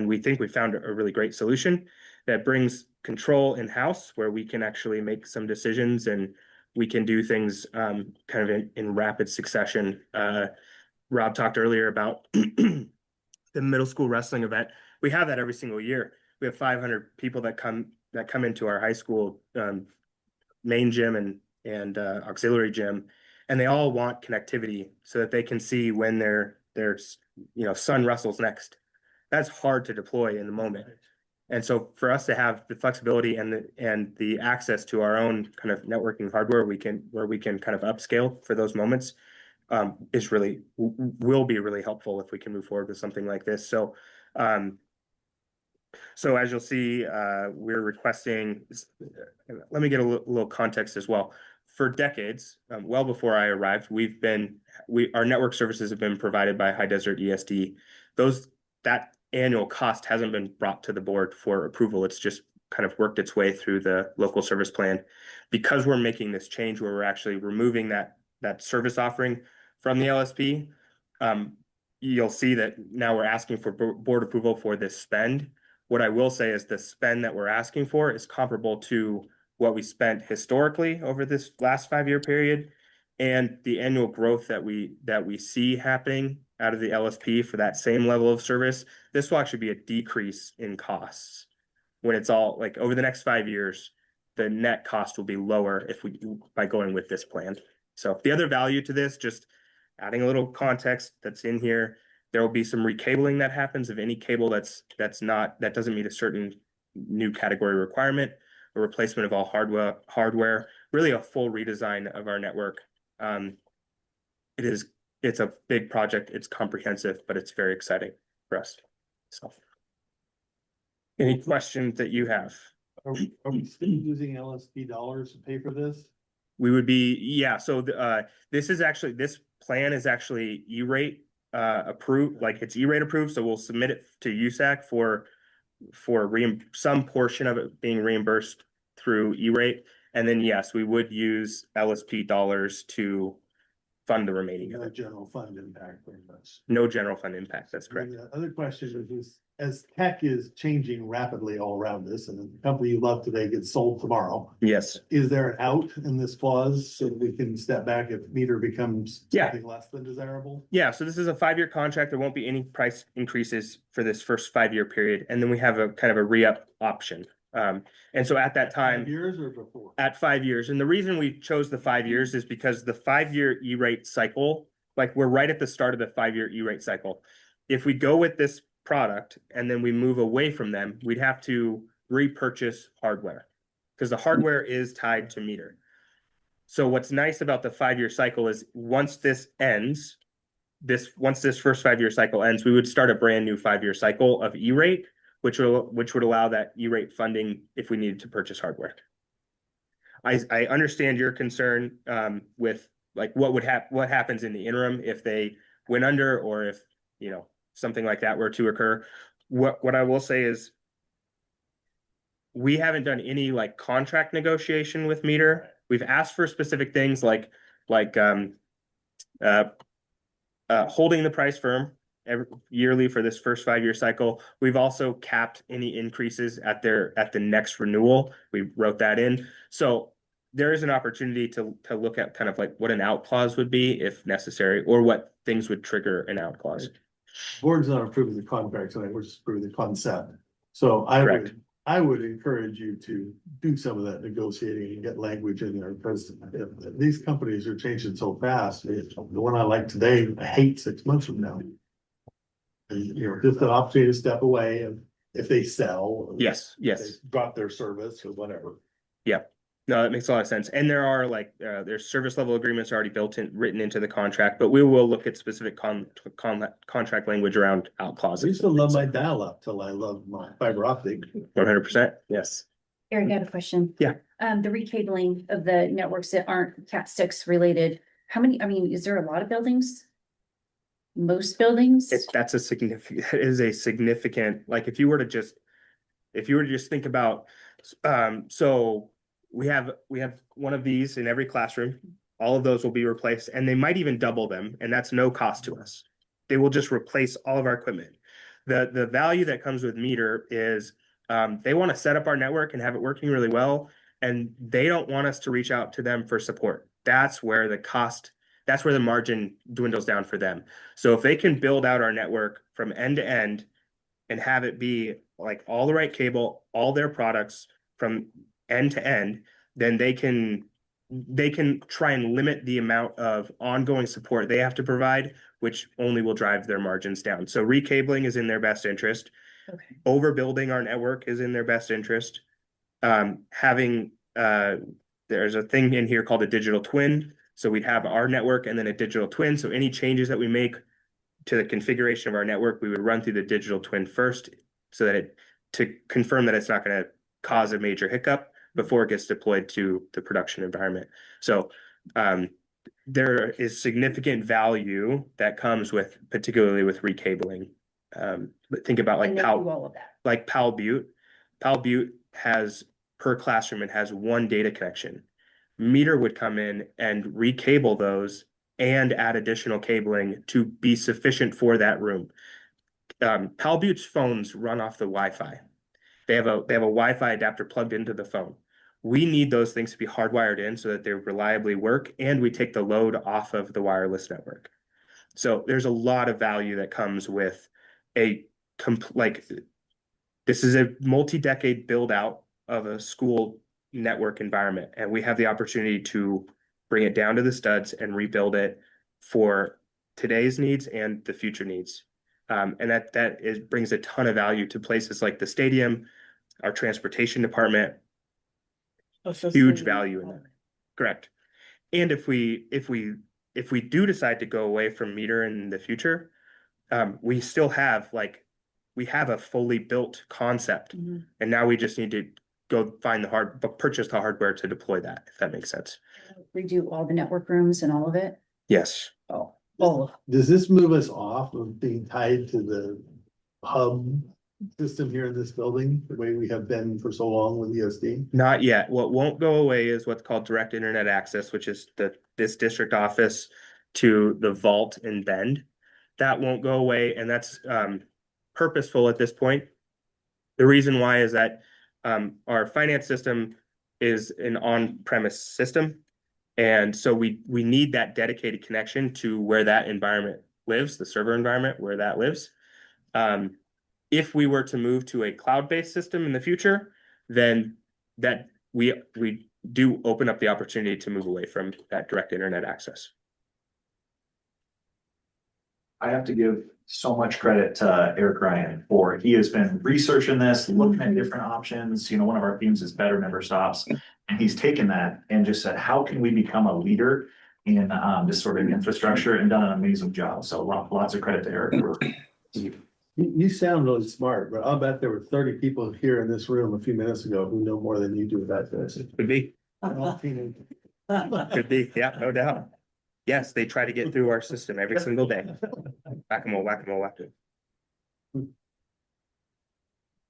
S22: we think we found a really great solution that brings control in-house, where we can actually make some decisions and we can do things kind of in rapid succession. Rob talked earlier about the middle school wrestling event. We have that every single year. We have 500 people that come into our high school main gym and auxiliary gym, and they all want connectivity so that they can see when their son wrestles next. That's hard to deploy in the moment. And so for us to have the flexibility and the access to our own kind of networking hardware, where we can kind of upscale for those moments, will be really helpful if we can move forward with something like this. So as you'll see, we're requesting, let me get a little context as well. For decades, well before I arrived, our network services have been provided by High Desert ESD. That annual cost hasn't been brought to the board for approval. It's just kind of worked its way through the local service plan. Because we're making this change where we're actually removing that service offering from the LSP, you'll see that now we're asking for board approval for this spend. What I will say is the spend that we're asking for is comparable to what we spent historically over this last 5-year period, and the annual growth that we see happening out of the LSP for that same level of service. This will actually be a decrease in costs when it's all, like, over the next 5 years. The net cost will be lower by going with this plan. So the other value to this, just adding a little context that's in here, there will be some recabling that happens of any cable that doesn't meet a certain new category requirement, a replacement of all hardware, really a full redesign of our network. It's a big project, it's comprehensive, but it's very exciting for us. So, any questions that you have?
S7: Are we still using LSP dollars to pay for this?
S22: We would be, yeah. So this plan is actually E-rate approved, like it's E-rate approved. So we'll submit it to USAC for some portion of it being reimbursed through E-rate. And then, yes, we would use LSP dollars to fund the remaining of
S7: No
S22: it.
S7: general fund impact very much.
S22: No general fund impact, that's
S7: And
S22: correct.
S7: the other question is, as tech is changing rapidly all around us, and the company you love today gets sold tomorrow,
S22: Yes.
S7: is there an out in this clause so that we can step back if meter becomes
S22: Yeah.
S7: something less than desirable?
S22: Yeah, so this is a 5-year contract. There won't be any price increases for this first 5-year period. And then we have a kind of a re-up option. And so at that time,
S7: 5 years or before?
S22: at 5 years, and the reason we chose the 5 years is because the 5-year E-rate cycle, like, we're right at the start of the 5-year E-rate cycle. If we go with this product and then we move away from them, we'd have to repurchase hardware because the hardware is tied to meter. So what's nice about the 5-year cycle is once this first 5-year cycle ends, we would start a brand new 5-year cycle of E-rate, which would allow that E-rate funding if we needed to purchase hardware. I understand your concern with, like, what happens in the interim if they went under, or if something like that were to occur. What I will say is we haven't done any like contract negotiation with meter. We've asked for specific things like holding the price firm yearly for this first 5-year cycle. We've also capped any increases at the next renewal. We wrote that in. So there is an opportunity to look at kind of like what an out clause would be if necessary, or what things would trigger an out clause.
S7: Board's not approving the contract tonight, we're just approving the concept. So I would encourage you to do some of that negotiating and get language in there, because these companies are changing so fast. The one I like today, I hate 6 months from now. And, just an opportunity to step away if they sell.
S22: Yes.
S7: They drop their service or whatever.
S22: Yeah, no, that makes a lot of sense. And there are like, there's service level agreements already written into the contract, but we will look at specific contract language around out
S7: I
S22: clauses.
S7: used to love my dial-up till I loved my fiber optic.
S22: 100%, yes.
S1: Eric, I have a question.
S22: Yeah.
S1: The recabling of the networks that aren't Cat 6 related, how many, I mean, is there a lot of buildings? Most buildings?
S22: That's a significant, it is a significant, like, if you were to just think about, so we have one of these in every classroom. All of those will be replaced, and they might even double them, and that's no cost to us. They will just replace all of our equipment. The value that comes with Meter is, they want to set up our network and have it working really well, and they don't want us to reach out to them for support. That's where the margin dwindles down for them. So if they can build out our network from end to end and have it be like all the right cable, all their products from end to end, then they can try and limit the amount of ongoing support they have to provide, which only will drive their margins down. So recabling is in their best interest.
S1: Okay.
S22: Overbuilding our network is in their best interest. There's a thing in here called a digital twin. So we'd have our network and then a digital twin. So any changes that we make to the configuration of our network, we would run through the digital twin first, so that to confirm that it's not going to cause a major hiccup before it gets deployed to the production environment. So there is significant value that comes with, particularly with recabling. But think about like
S1: And they do all of that.
S22: like Powell Butte. Powell Butte has, per classroom, it has one data connection. Meter would come in and recable those and add additional cabling to be sufficient for that room. Powell Butte's phones run off the Wi-Fi. They have a Wi-Fi adapter plugged into the phone. We need those things to be hardwired in so that they reliably work, and we take the load off of the wireless network. So there's a lot of value that comes with this is a multi-decade build out of a school network environment, and we have the opportunity to bring it down to the studs and rebuild it for today's needs and the future needs. And that brings a ton of value to places like the stadium, our transportation department. Huge value in that. Correct. And if we do decide to go away from Meter in the future, we still have we have a fully built concept, and now we just need to go find purchase the hardware to deploy that, if that makes sense.
S1: Redo all the network rooms and all of it?
S22: Yes.
S7: Does this move us off of being tied to the hub system here in this building, the way we have been for so long with ESD?
S22: Not yet. What won't go away is what's called direct internet access, which is this district office to the vault in Bend. That won't go away, and that's purposeful at this point. The reason why is that our finance system is an on-premise system. And so we need that dedicated connection to where that environment lives, the server environment where that lives. If we were to move to a cloud-based system in the future, then that we do open up the opportunity to move away from that direct internet access.
S2: I have to give so much credit to Eric Ryan he has been researching this, looking at different options. You know, one of our themes is better member stops. And he's taken that and just said, how can we become a leader in this sort of infrastructure, and done an amazing job. So lots of credit to Eric.
S7: You sound really smart, but I'll bet there were 30 people here in this room a few minutes ago who know more than you do about this.
S22: Could be. Could be, yeah, no doubt. Yes, they try to get through our system every single day. Whack-a-mole, whack-a-mole, whack-a-mole.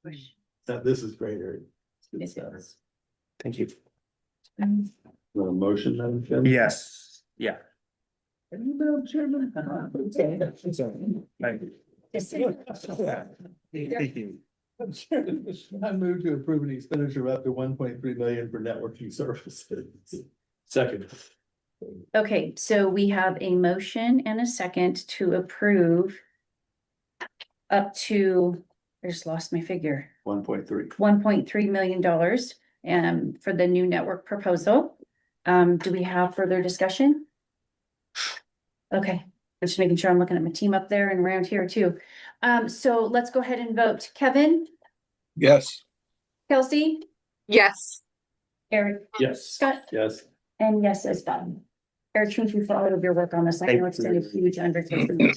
S7: This is great, Eric.
S22: Thank you.
S7: Want a motion, Madam Chairman?
S22: Yes, yeah.
S7: Madam Chairman?
S22: Thank you. Thank you.
S7: I move to approve an expenditure of up to 1.3 million for networking services. Second.
S1: Okay, so we have a motion and a second to approve up to, I just lost my figure,
S7: 1.3.
S1: $1.3 million for the new network proposal. Do we have further discussion? Okay, I'm just making sure I'm looking at my team up there and around here too. So let's go ahead and vote. Kevin?
S6: Yes.
S1: Kelsey?
S20: Yes.
S1: Eric,
S7: Yes.
S1: Scott,
S7: Yes.
S1: and yes as well. Eric, thank you for all of your work on this. I know it's been a huge undertaking.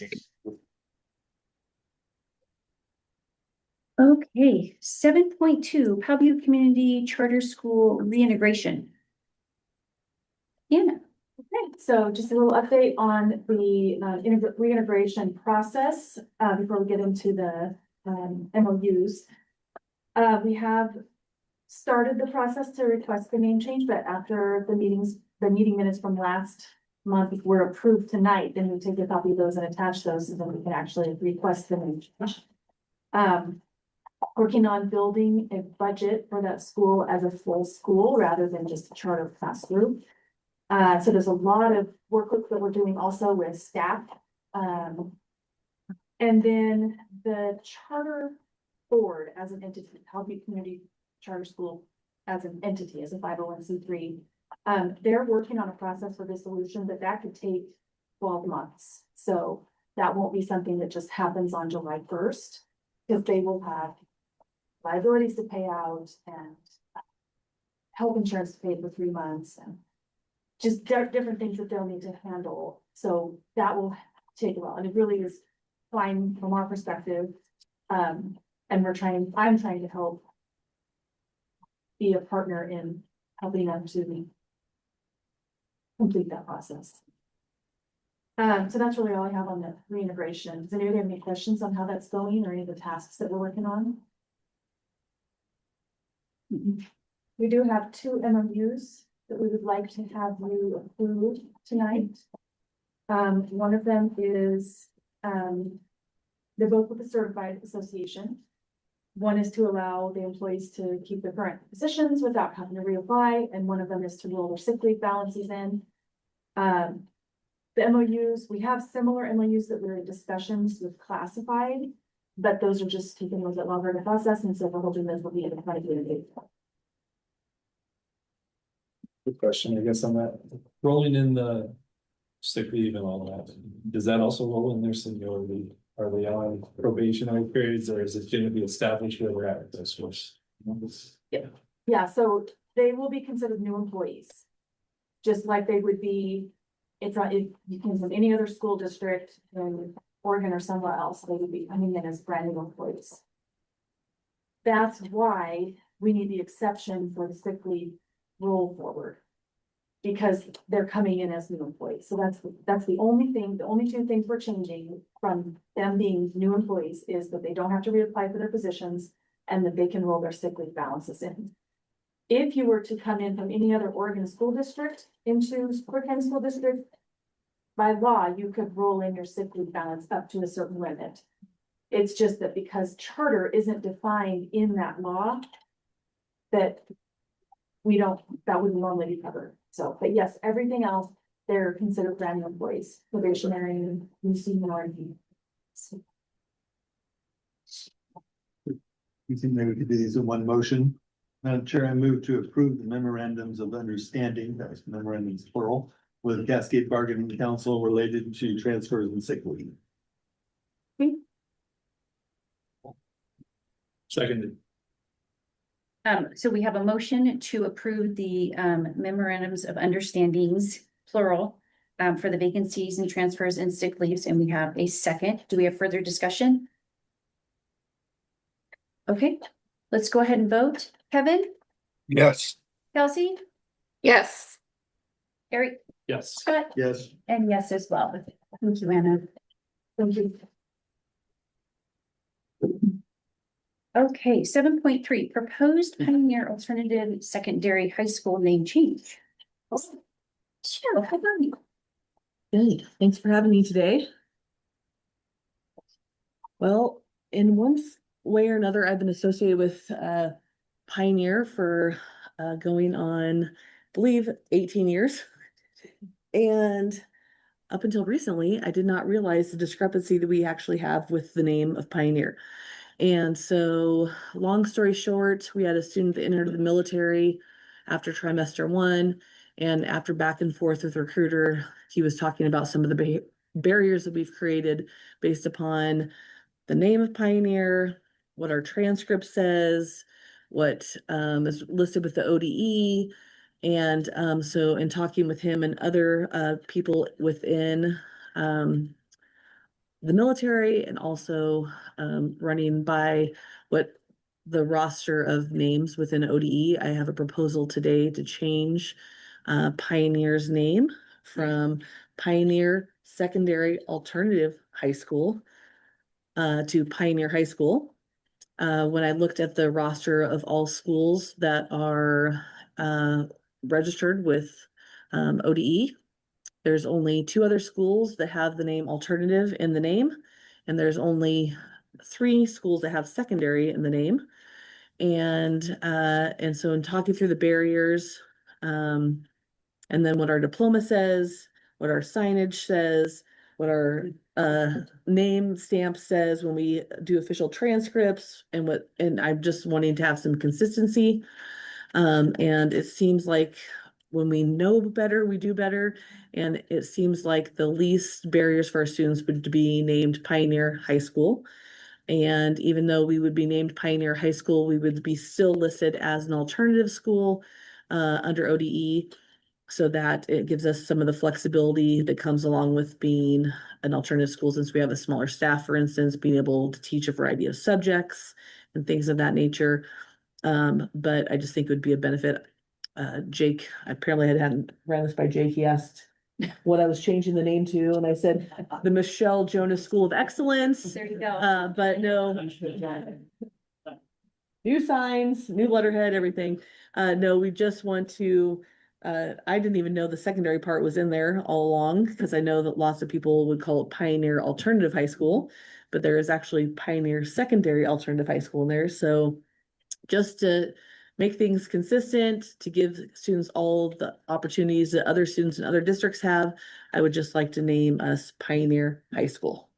S1: Okay, 7.2, Pellview Community Charter School reintegration. Anna.
S21: Okay, so just a little update on the reintegration process before we get into the MOUs. We have started the process to request the name change, but after the meeting minutes from last month were approved tonight, then we take a copy of those and attach those, so then we can actually request the name change. Working on building a budget for that school as a full school rather than just a charter class group. So there's a lot of work that we're doing also with staff. And then the charter board as an entity, Pellview Community Charter School as an entity, as a 501c3. They're working on a process for dissolution, but that could take 12 months. So that won't be something that just happens on July 1st, because they will have liabilities to pay out and health insurance to pay for 3 months and just different things that they'll need to handle. So that will take a while, and it really is fine from our perspective. And I'm trying to help be a partner in helping them to complete that process. So that's really all I have on the reintegration. Does anybody have any questions on how that's going or any of the tasks that we're working on? We do have 2 MOUs that we would like to have you approve tonight. One of them is, they're both with the Certified Association. One is to allow the employees to keep their current positions without having to reapply, and one of them is to roll their sick leave balances in. The MOUs, we have similar MOUs that were in discussions with Classified, but those are just taking a little bit longer to process, and so we're hoping those will be in front of you today.
S7: Good question, I guess, on that. Rolling in the sick leave and all that, does that also roll in their seniority? Are they on probationary periods, or is it going to be established where we're at with this course?
S21: Yeah, so they will be considered new employees. Just like they would be, if you came from any other school district in Oregon or somewhere else, they would be coming in as brand new employees. That's why we need the exception for the sick leave roll forward. Because they're coming in as new employees. So that's the only thing, the only 2 things we're changing from them being new employees is that they don't have to reapply for their positions and that they can roll their sick leave balances in. If you were to come in from any other Oregon school district into Coeur d'Alene School District, by law, you could roll in your sick leave balance up to a certain limit. It's just that because charter isn't defined in that law, that that wouldn't normally be covered. So, but yes, everything else, they're considered brand new employees, probationary and new seniority.
S7: You think maybe we could do these in one motion? Madam Chair, I move to approve the memorandums of understanding, that was memorandums plural, with Cascade Bargaining Council related to transfers and sick leave. Seconded.
S1: So we have a motion to approve the memorandums of understandings, plural, for the vacancies and transfers and sick leaves, and we have a second. Do we have further discussion? Okay, let's go ahead and vote. Kevin?
S6: Yes.
S1: Kelsey?
S20: Yes.
S1: Eric?
S7: Yes.
S1: Scott?
S7: Yes.
S1: And yes as well. Thank you, Anna. Thank you. Okay, 7.3, proposed Pioneer Alternative Secondary High School name change. Sure, how about you?
S3: Good, thanks for having me today. Well, in one way or another, I've been associated with Pioneer for going on, I believe, 18 years. And up until recently, I did not realize the discrepancy that we actually have with the name of Pioneer. And so, long story short, we had a student that entered the military after trimester 1, and after back and forth with recruiter, he was talking about some of the barriers that we've created based upon the name of Pioneer, what our transcript says, what is listed with the ODE. And so in talking with him and other people within the military, and also running by what the roster of names within ODE, I have a proposal today to change Pioneer's name from Pioneer Secondary Alternative High School to Pioneer High School. When I looked at the roster of all schools that are registered with ODE, there's only 2 other schools that have the name alternative in the name, and there's only 3 schools that have secondary in the name. And so in talking through the barriers, and then what our diploma says, what our signage says, what our name stamp says when we do official transcripts, and I'm just wanting to have some consistency. And it seems like when we know better, we do better. And it seems like the least barriers for our students would be named Pioneer High School. And even though we would be named Pioneer High School, we would be still listed as an alternative school under ODE, so that it gives us some of the flexibility that comes along with being an alternative school, since we have a smaller staff, for instance, being able to teach a variety of subjects and things of that nature. But I just think it would be a benefit. Jake, apparently I hadn't ran this by Jake. He asked what I was changing the name to, and I said the Michelle Jonas School of Excellence.
S1: There you go.
S3: But no. New signs, new letterhead, everything. No, we just want to, I didn't even know the secondary part was in there all along, because I know that lots of people would call it Pioneer Alternative High School, but there is actually Pioneer Secondary Alternative High School in there. So just to make things consistent, to give students all the opportunities that other students in other districts have, I would just like to name us Pioneer High School.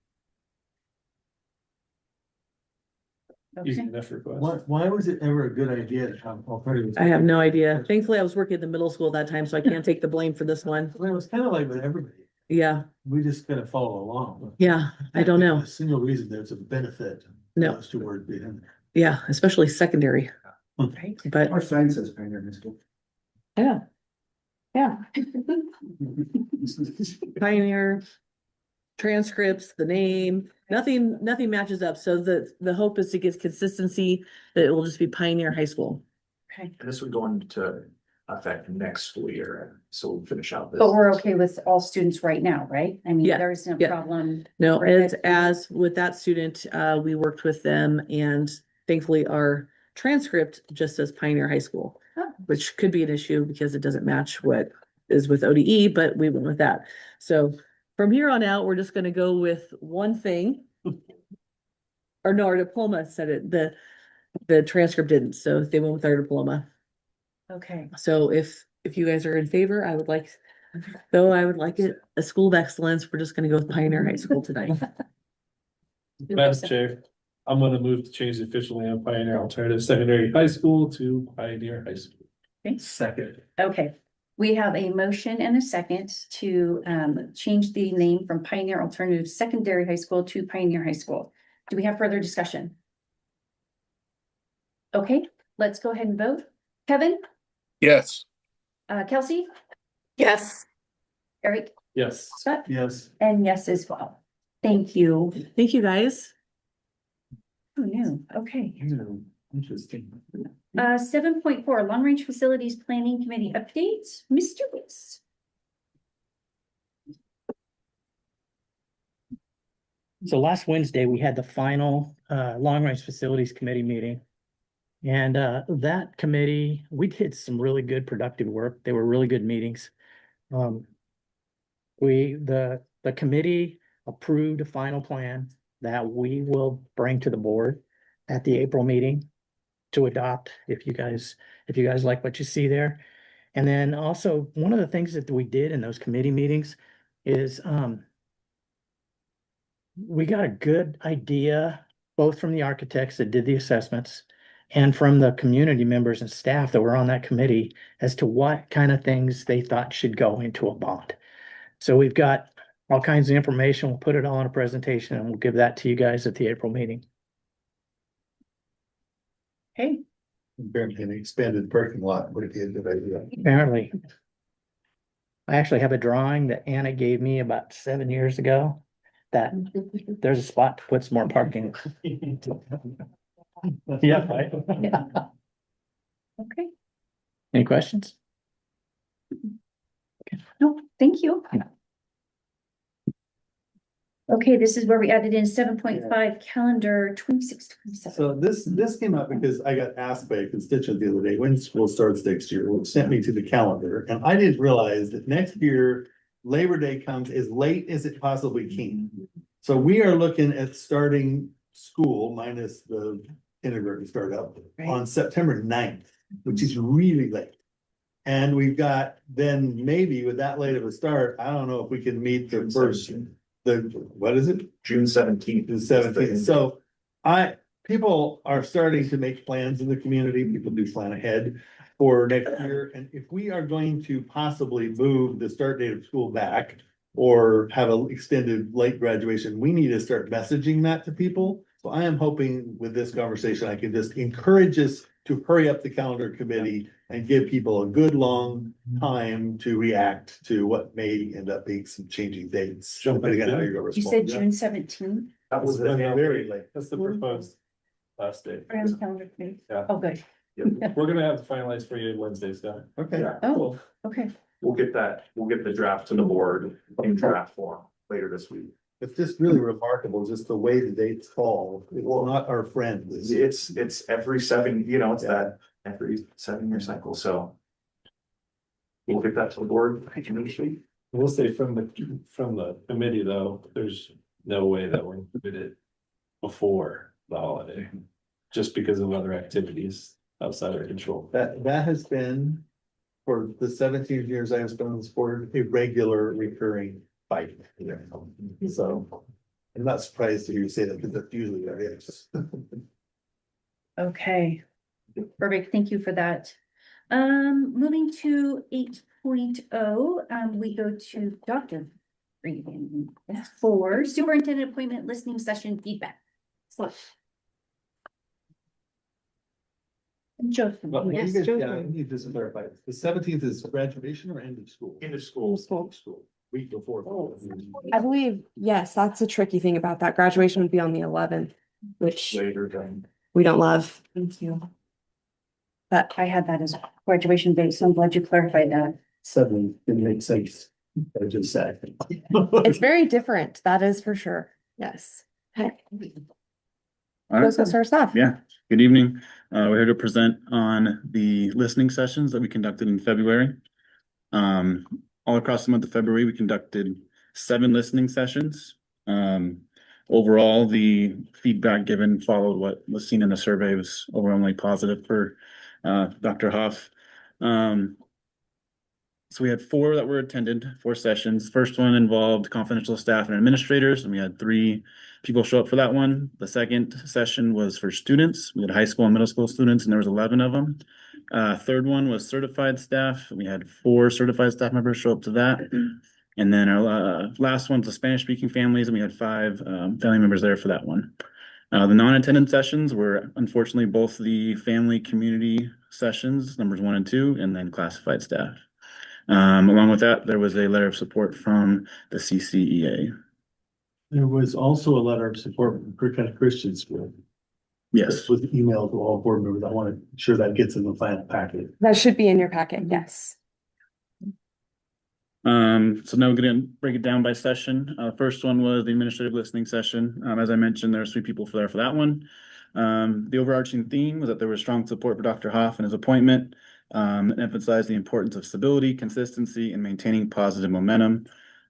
S7: Easy enough request. Why was it ever a good idea to have alternatives?
S3: I have no idea. Thankfully, I was working at the middle school at that time, so I can't take the blame for this one.
S7: Well, it was kind of like with everybody.
S3: Yeah,
S7: We just kind of follow along.
S3: yeah, I don't know.
S7: A single reason there's a benefit.
S3: No.
S7: Those 2 words being in there.
S3: Yeah, especially secondary.
S1: Right.
S3: But
S19: Our sign says Pioneer High School.
S3: yeah. Yeah. Pioneer transcripts, the name, nothing matches up. So the hope is to get consistency, that it will just be Pioneer High School.
S1: Okay.
S2: And this would go into effect next school year, so we'll finish out this.
S1: But we're okay with all students right now, right? I mean,
S3: Yeah,
S1: there is no
S3: yeah.
S1: problem.
S3: No,
S1: Right.
S3: as with that student, we worked with them, and thankfully our transcript just says Pioneer High School,
S1: Oh.
S3: which could be an issue because it doesn't match what is with ODE, but we went with that. So from here on out, we're just gonna go with one thing. Or no, our diploma said it, the transcript didn't, so they went with our diploma.
S1: Okay.
S3: So if you guys are in favor, I would like it, a school of excellence. We're just gonna go with Pioneer High School tonight.
S7: Madam Chair, I'm gonna move to change the official name of Pioneer Alternative Secondary High School to Pioneer High School.
S1: Okay.
S7: Second.
S1: Okay, we have a motion and a second to change the name from Pioneer Alternative Secondary High School to Pioneer High School. Do we have further discussion? Okay, let's go ahead and vote. Kevin,
S6: Yes.
S1: Kelsey,
S20: Yes.
S1: Eric,
S7: Yes.
S1: Scott,
S7: Yes.
S1: and yes as well. Thank you.
S3: Thank you, guys.
S1: Who knew? Okay.
S7: Interesting.
S1: 7.4, Long Range Facilities Planning Committee updates. Mr. Wicks.
S5: So last Wednesday, we had the final Long Range Facilities Committee meeting. And that committee, we did some really good productive work. They were really good meetings. The committee approved a final plan that we will bring to the board at the April meeting to adopt if you guys like what you see there. And then also one of the things that we did in those committee meetings is we got a good idea, both from the architects that did the assessments and from the community members and staff that were on that committee as to what kind of things they thought should go into a bond. So we've got all kinds of information. We'll put it all in a presentation and we'll give that to you guys at the April meeting.
S1: Okay.
S7: Apparently an expanded parking lot would be a good idea.
S5: Apparently. I actually have a drawing that Anna gave me about 7 years ago. That there's a spot to put some more parking. Yeah, right.
S1: Yeah. Okay,
S5: Any questions?
S1: no, thank you. Okay, this is where we added in 7.5 calendar 26-27.
S7: So this came up because I got asked by a constituent the other day, when school starts next year, well, it sent me to the calendar, and I didn't realize that next year Labor Day comes as late as it possibly can. So we are looking at starting school minus the kindergarten startup on September 9th, which is really late. And we've got then maybe with that late of a start, I don't know if we can meet the first, what is it?
S2: June 17th.
S7: The 17th. So people are starting to make plans in the community. People do plan ahead for next year. And if we are going to possibly move the start date of school back or have an extended late graduation, we need to start messaging that to people. So I am hoping with this conversation, I can just encourage us to hurry up the calendar committee and give people a good long time to react to what may end up being some changing dates. Depending on how you're gonna
S1: You said
S7: respond.
S1: June 17th.
S7: That was very late.
S9: That's the proposed last day.
S1: Rams calendar committee.
S9: Yeah.
S1: Oh, good.
S9: We're gonna have it finalized for you Wednesday, Scott.
S7: Okay.
S1: Oh, okay.
S2: We'll get the draft to the board in draft form later this week.
S7: It's just really remarkable, just the way the dates fall. It's not our friends.
S2: It's every 7, it's that every 7-year cycle, so. We'll get that to the board.
S9: We'll say from the committee though, there's no way that we're gonna do it before the holiday. Just because of other activities outside our control.
S7: That has been, for the 17 years I have spent on this board, a regular recurring fight. So I'm not surprised to hear you say that, because that's usually what it is.
S1: Okay. Perfect. Thank you for that. Moving to 8.0, we go to Dr. Regan for superintendent appointment listening session feedback. So. Joseph.
S7: Yes, I need to clarify. The 17th is graduation or end of school?
S2: End of school.
S7: School. Week before.
S8: I believe, yes, that's the tricky thing about that. Graduation would be on the 11th, which
S2: Later than.
S8: we don't love.
S1: Thank you. But I had that as graduation date, so I'm glad you clarified that.
S7: Suddenly, it makes sense. I just said.
S8: It's very different. That is for sure. Yes. Okay.
S12: All
S8: Let's go
S12: right.
S8: start us off.
S12: Yeah, good evening. We're here to present on the listening sessions that we conducted in February. All across the month of February, we conducted 7 listening sessions. Overall, the feedback given followed what was seen in the survey, was overwhelmingly positive for Dr. Huff. So we had 4 that were attended, 4 sessions. First one involved confidential staff and administrators, and we had 3 people show up for that one. The second session was for students. We had high school and middle school students, and there was 11 of them. Third one was certified staff. We had 4 certified staff members show up to that. And then our last one's the Spanish speaking families, and we had 5 family members there for that one. The non-attendant sessions were unfortunately both the family community sessions, numbers 1 and 2, and then classified staff. Along with that, there was a letter of support from the CCEA.
S7: There was also a letter of support from Crook County Christian School.
S12: Yes.
S7: With email to all board members. I want to make sure that gets in the final packet.
S8: That should be in your packet. Yes.
S12: So now we're gonna break it down by session. First one was the administrative listening session. As I mentioned, there were 3 people there for that one. The overarching theme was that there was strong support for Dr. Hoff and his appointment. It emphasized the importance of stability, consistency, and maintaining positive momentum.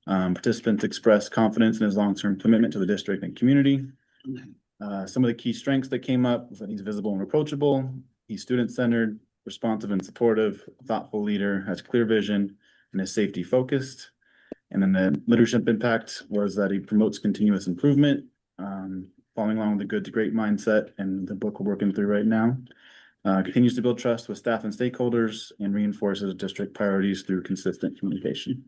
S12: Participants expressed confidence in his long-term commitment to the district and community. Some of the key strengths that came up was that he's visible and approachable, he's student-centered, responsive and supportive, thoughtful leader, has clear vision, and is safety focused. And then the leadership impact was that he promotes continuous improvement, following along with a good to great mindset, and the book we're working through right now. Continues to build trust with staff and stakeholders, and reinforces district priorities through consistent communication.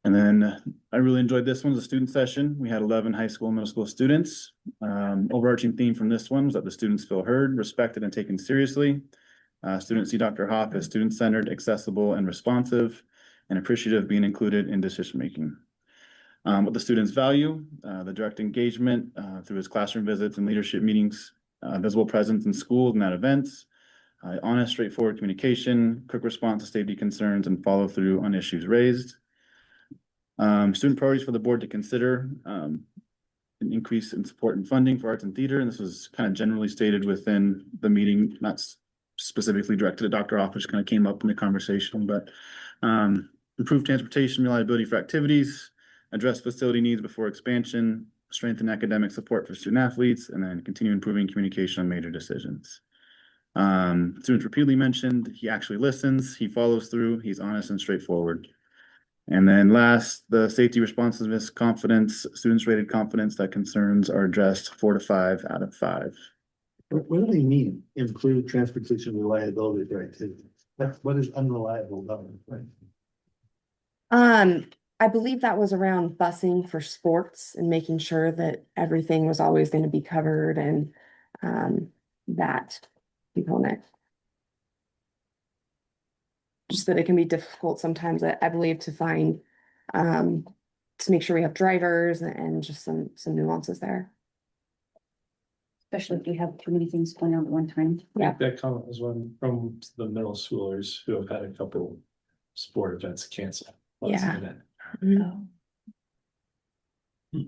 S12: And then I really enjoyed this one, the student session. We had 11 high school and middle school students. Overarching theme from this one was that the students feel heard, respected, and taken seriously. Students see Dr. Hoff as student-centered, accessible, and responsive, and appreciative of being included in decision-making. What the students value, the direct engagement through his classroom visits and leadership meetings, visible presence in schools and at events, honest, straightforward communication, quick response to safety concerns, and follow through on issues raised. Student priorities for the board to consider, an increase in support and funding for arts and theater, and this was kind of generally stated within the meeting, not specifically directed at Dr. Hoff, which kind of came up in the conversation, but improved transportation reliability for activities, address facility needs before expansion, strengthen academic support for student athletes, and then continue improving communication on major decisions. Students repeatedly mentioned he actually listens, he follows through, he's honest and straightforward. And then last, the safety responsiveness, confidence, students rated confidence that concerns are addressed 4 to 5 out of 5.
S7: What do they mean, improved transportation reliability for activities? What is unreliable about it?
S4: I believe that was around busing for sports and making sure that everything was always going to be covered and that component. Just that it can be difficult sometimes, I believe, to find to make sure we have drivers and just some nuances there.
S1: Especially if we have too many things going on at one time.
S4: Yeah.
S9: That comment was one from the middle schoolers who have had a couple sport events canceled. last
S4: Yeah.
S9: minute.
S4: Mhm.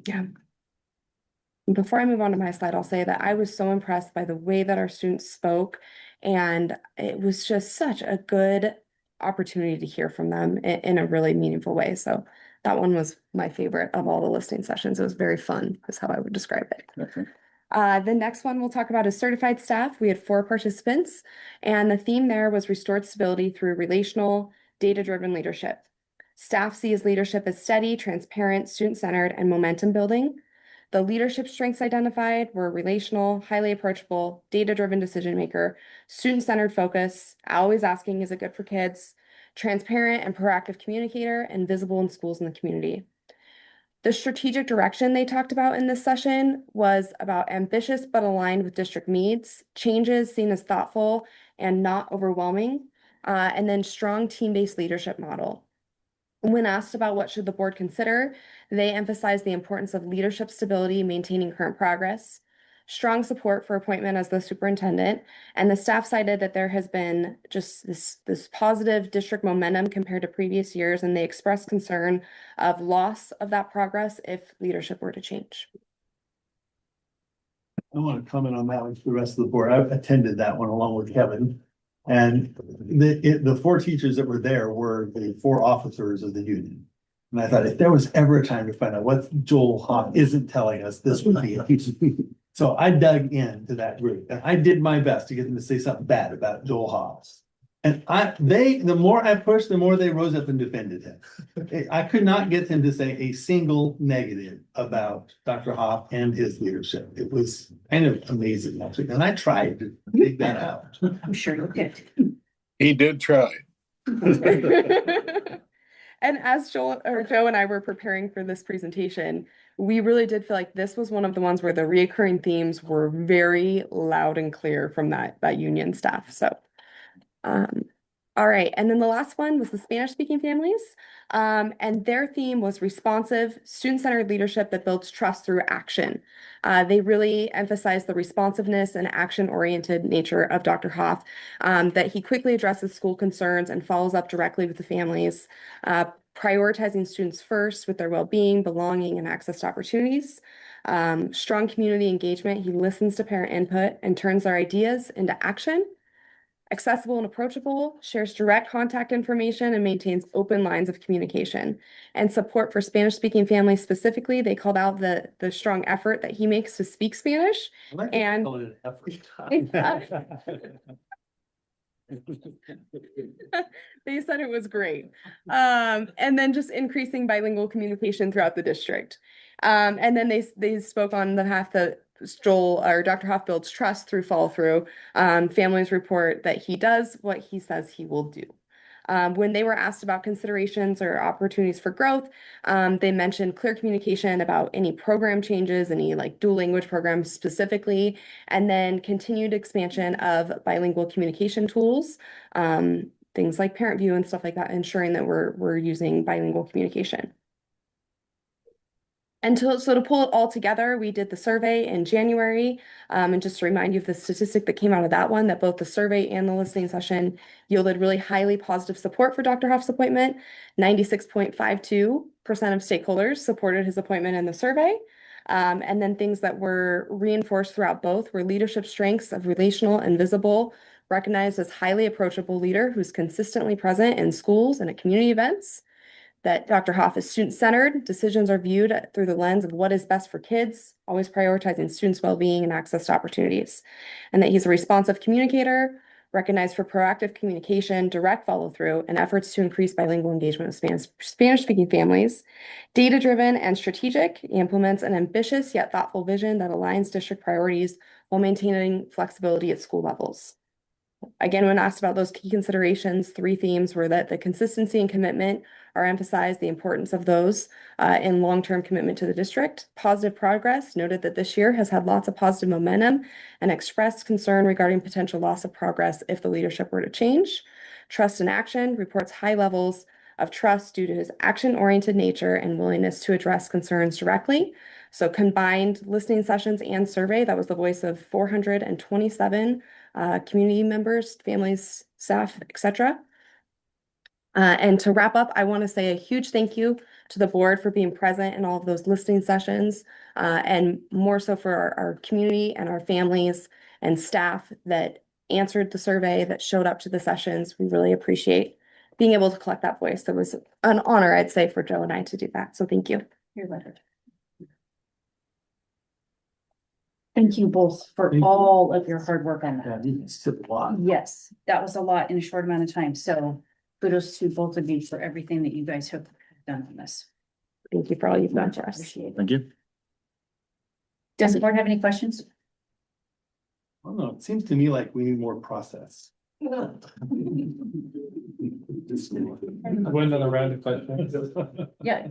S4: Yeah. Before I move on to my slide, I'll say that I was so impressed by the way that our students spoke, and it was just such a good opportunity to hear from them in a really meaningful way. So that one was my favorite of all the listening sessions. It was very fun, is how I would describe it.
S12: Okay.
S4: The next one we'll talk about is certified staff. We had 4 participants, and the theme there was restored stability through relational, data-driven leadership. Staff sees leadership as steady, transparent, student-centered, and momentum building. The leadership strengths identified were relational, highly approachable, data-driven decision maker, student-centered focus, always asking, is it good for kids, transparent and proactive communicator, and visible in schools and the community. The strategic direction they talked about in this session was about ambitious but aligned with district needs, changes seen as thoughtful and not overwhelming, and then strong team-based leadership model. When asked about what should the board consider, they emphasized the importance of leadership stability, maintaining current progress, strong support for appointment as the superintendent, and the staff cited that there has been just this positive district momentum compared to previous years, and they expressed concern of loss of that progress if leadership were to change.
S7: I want to comment on that with the rest of the board. I attended that one along with Kevin. And the 4 teachers that were there were the 4 officers of the union. And I thought if there was ever a time to find out what Joel Hoff isn't telling us, this would be it. So I dug into that group and I did my best to get them to say something bad about Joel Hoff. And the more I pushed, the more they rose up and defended him. I could not get them to say a single negative about Dr. Hoff and his leadership. It was kind of amazing actually. And I tried to dig that out.
S1: I'm sure you did.
S6: He did try.
S4: And as Joe and I were preparing for this presentation, we really did feel like this was one of the ones where the reoccurring themes were very loud and clear from that union staff. So, all right. And then the last one was the Spanish speaking families. And their theme was responsive, student-centered leadership that builds trust through action. They really emphasized the responsiveness and action-oriented nature of Dr. Hoff, that he quickly addresses school concerns and follows up directly with the families, prioritizing students first with their well-being, belonging, and access to opportunities. Strong community engagement. He listens to parent input and turns their ideas into action. Accessible and approachable, shares direct contact information, and maintains open lines of communication. And support for Spanish-speaking families specifically, they called out the strong effort that he makes to speak Spanish. And they said it was great. And then just increasing bilingual communication throughout the district. And then they spoke on the half that Joel or Dr. Hoff builds trust through follow through. Families report that he does what he says he will do. When they were asked about considerations or opportunities for growth, they mentioned clear communication about any program changes, any like dual language programs specifically, and then continued expansion of bilingual communication tools, things like Parent View and stuff like that, ensuring that we're using bilingual communication. And to pull it all together, we did the survey in January. And just to remind you of the statistic that came out of that one, that both the survey and the listening session yielded really highly positive support for Dr. Hoff's appointment. 96.52% of stakeholders supported his appointment in the survey. And then things that were reinforced throughout both were leadership strengths of relational and visible, recognized as highly approachable leader who's consistently present in schools and at community events. That Dr. Hoff is student-centered. Decisions are viewed through the lens of what is best for kids, always prioritizing students' well-being and access to opportunities. And that he's a responsive communicator, recognized for proactive communication, direct follow-through, and efforts to increase bilingual engagement with Spanish-speaking families. Data-driven and strategic, he implements an ambitious yet thoughtful vision that aligns district priorities while maintaining flexibility at school levels. Again, when asked about those key considerations, 3 themes were that the consistency and commitment are emphasized, the importance of those in long-term commitment to the district. Positive progress, noted that this year has had lots of positive momentum and expressed concern regarding potential loss of progress if the leadership were to change. Trust in action, reports high levels of trust due to his action-oriented nature and willingness to address concerns directly. So combined listening sessions and survey, that was the voice of 427 community members, families, staff, etc. And to wrap up, I want to say a huge thank you to the board for being present in all of those listening sessions, and more so for our community and our families and staff that answered the survey, that showed up to the sessions. We really appreciate being able to collect that voice. It was an honor, I'd say, for Joe and I to do that. So thank you.
S1: Your letter. Thank you both for all of your hard work on that.
S7: It's a lot.
S1: Yes, that was a lot in a short amount of time. So kudos to both of you for everything that you guys have done on this.
S4: Thank you for all you've done for us.
S1: Appreciate it.
S12: Thank you.
S1: Does the board have any questions?
S7: I don't know, it seems to me like we need more process.
S9: One another round of questions.
S1: Yeah.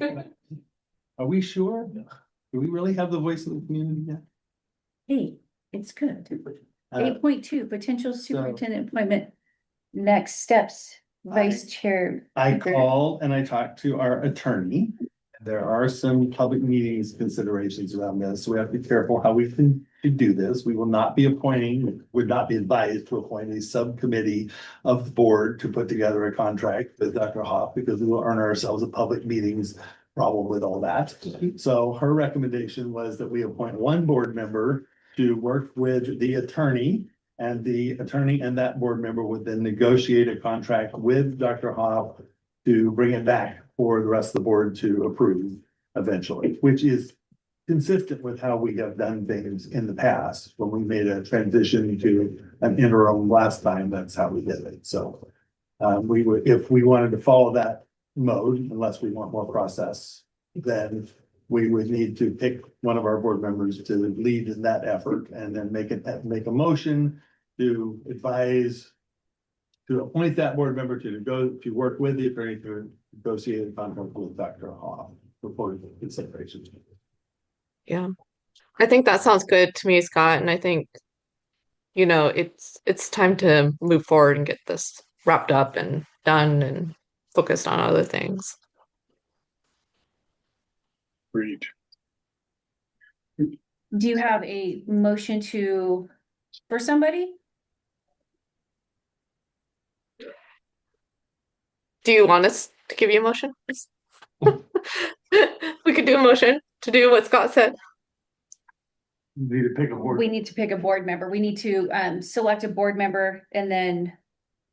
S7: Are we sure? Do we really have the voice of the community yet?
S1: Hey, it's good.
S7: Uh,
S1: 8.2, potential superintendent appointment. Next steps, vice chair.
S7: I called and I talked to our attorney. There are some public meetings considerations around this, so we have to be careful how we can do this. We will not be appointing, would not be advised to appoint a subcommittee of the board to put together a contract with Dr. Hoff, because we will earn ourselves a public meetings problem with all that. So her recommendation was that we appoint one board member to work with the attorney, and the attorney and that board member would then negotiate a contract with Dr. Hoff to bring it back for the rest of the board to approve eventually, which is consistent with how we have done things in the past. When we made a transition to an interim last time, that's how we did it. So we would, if we wanted to follow that mode, unless we want more process, then we would need to pick one of our board members to lead in that effort, and then make a motion to advise to appoint that board member to work with the attorney to negotiate a contract with Dr. Hoff before consideration.
S20: Yeah, I think that sounds good to me, Scott, and I think, you know, it's time to move forward and get this wrapped up and done and focused on other things.
S6: Agreed.
S1: Do you have a motion for somebody?
S20: Do you want us to give you a motion? We could do a motion to do what Scott said.
S7: Need to pick a board.
S1: We need to pick a board member. We need to select a board member and then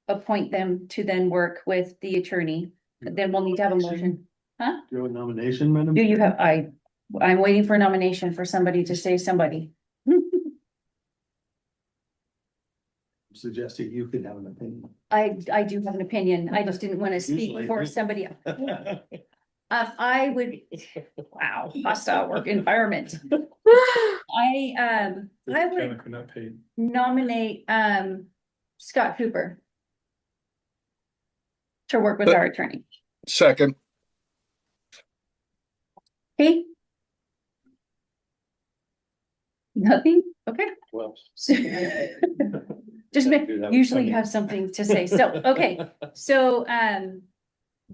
S1: appoint them to then work with the attorney. Then we'll need to have a motion. Huh?
S7: Do you have a nomination, madam?
S1: Do you have, I'm waiting for a nomination for somebody to say somebody.
S7: Suggesting you could have an opinion.
S1: I do have an opinion. I just didn't want to speak
S7: Usually,
S1: for
S7: right?
S1: somebody. I would, wow, hostile work environment. I would nominate, Scott Cooper. to work with our attorney.
S6: Second.
S1: Okay? Nothing? Okay.
S9: Well.
S1: Just
S9: Gotta do that
S1: usually
S9: with
S1: you have something to say. So, okay. So,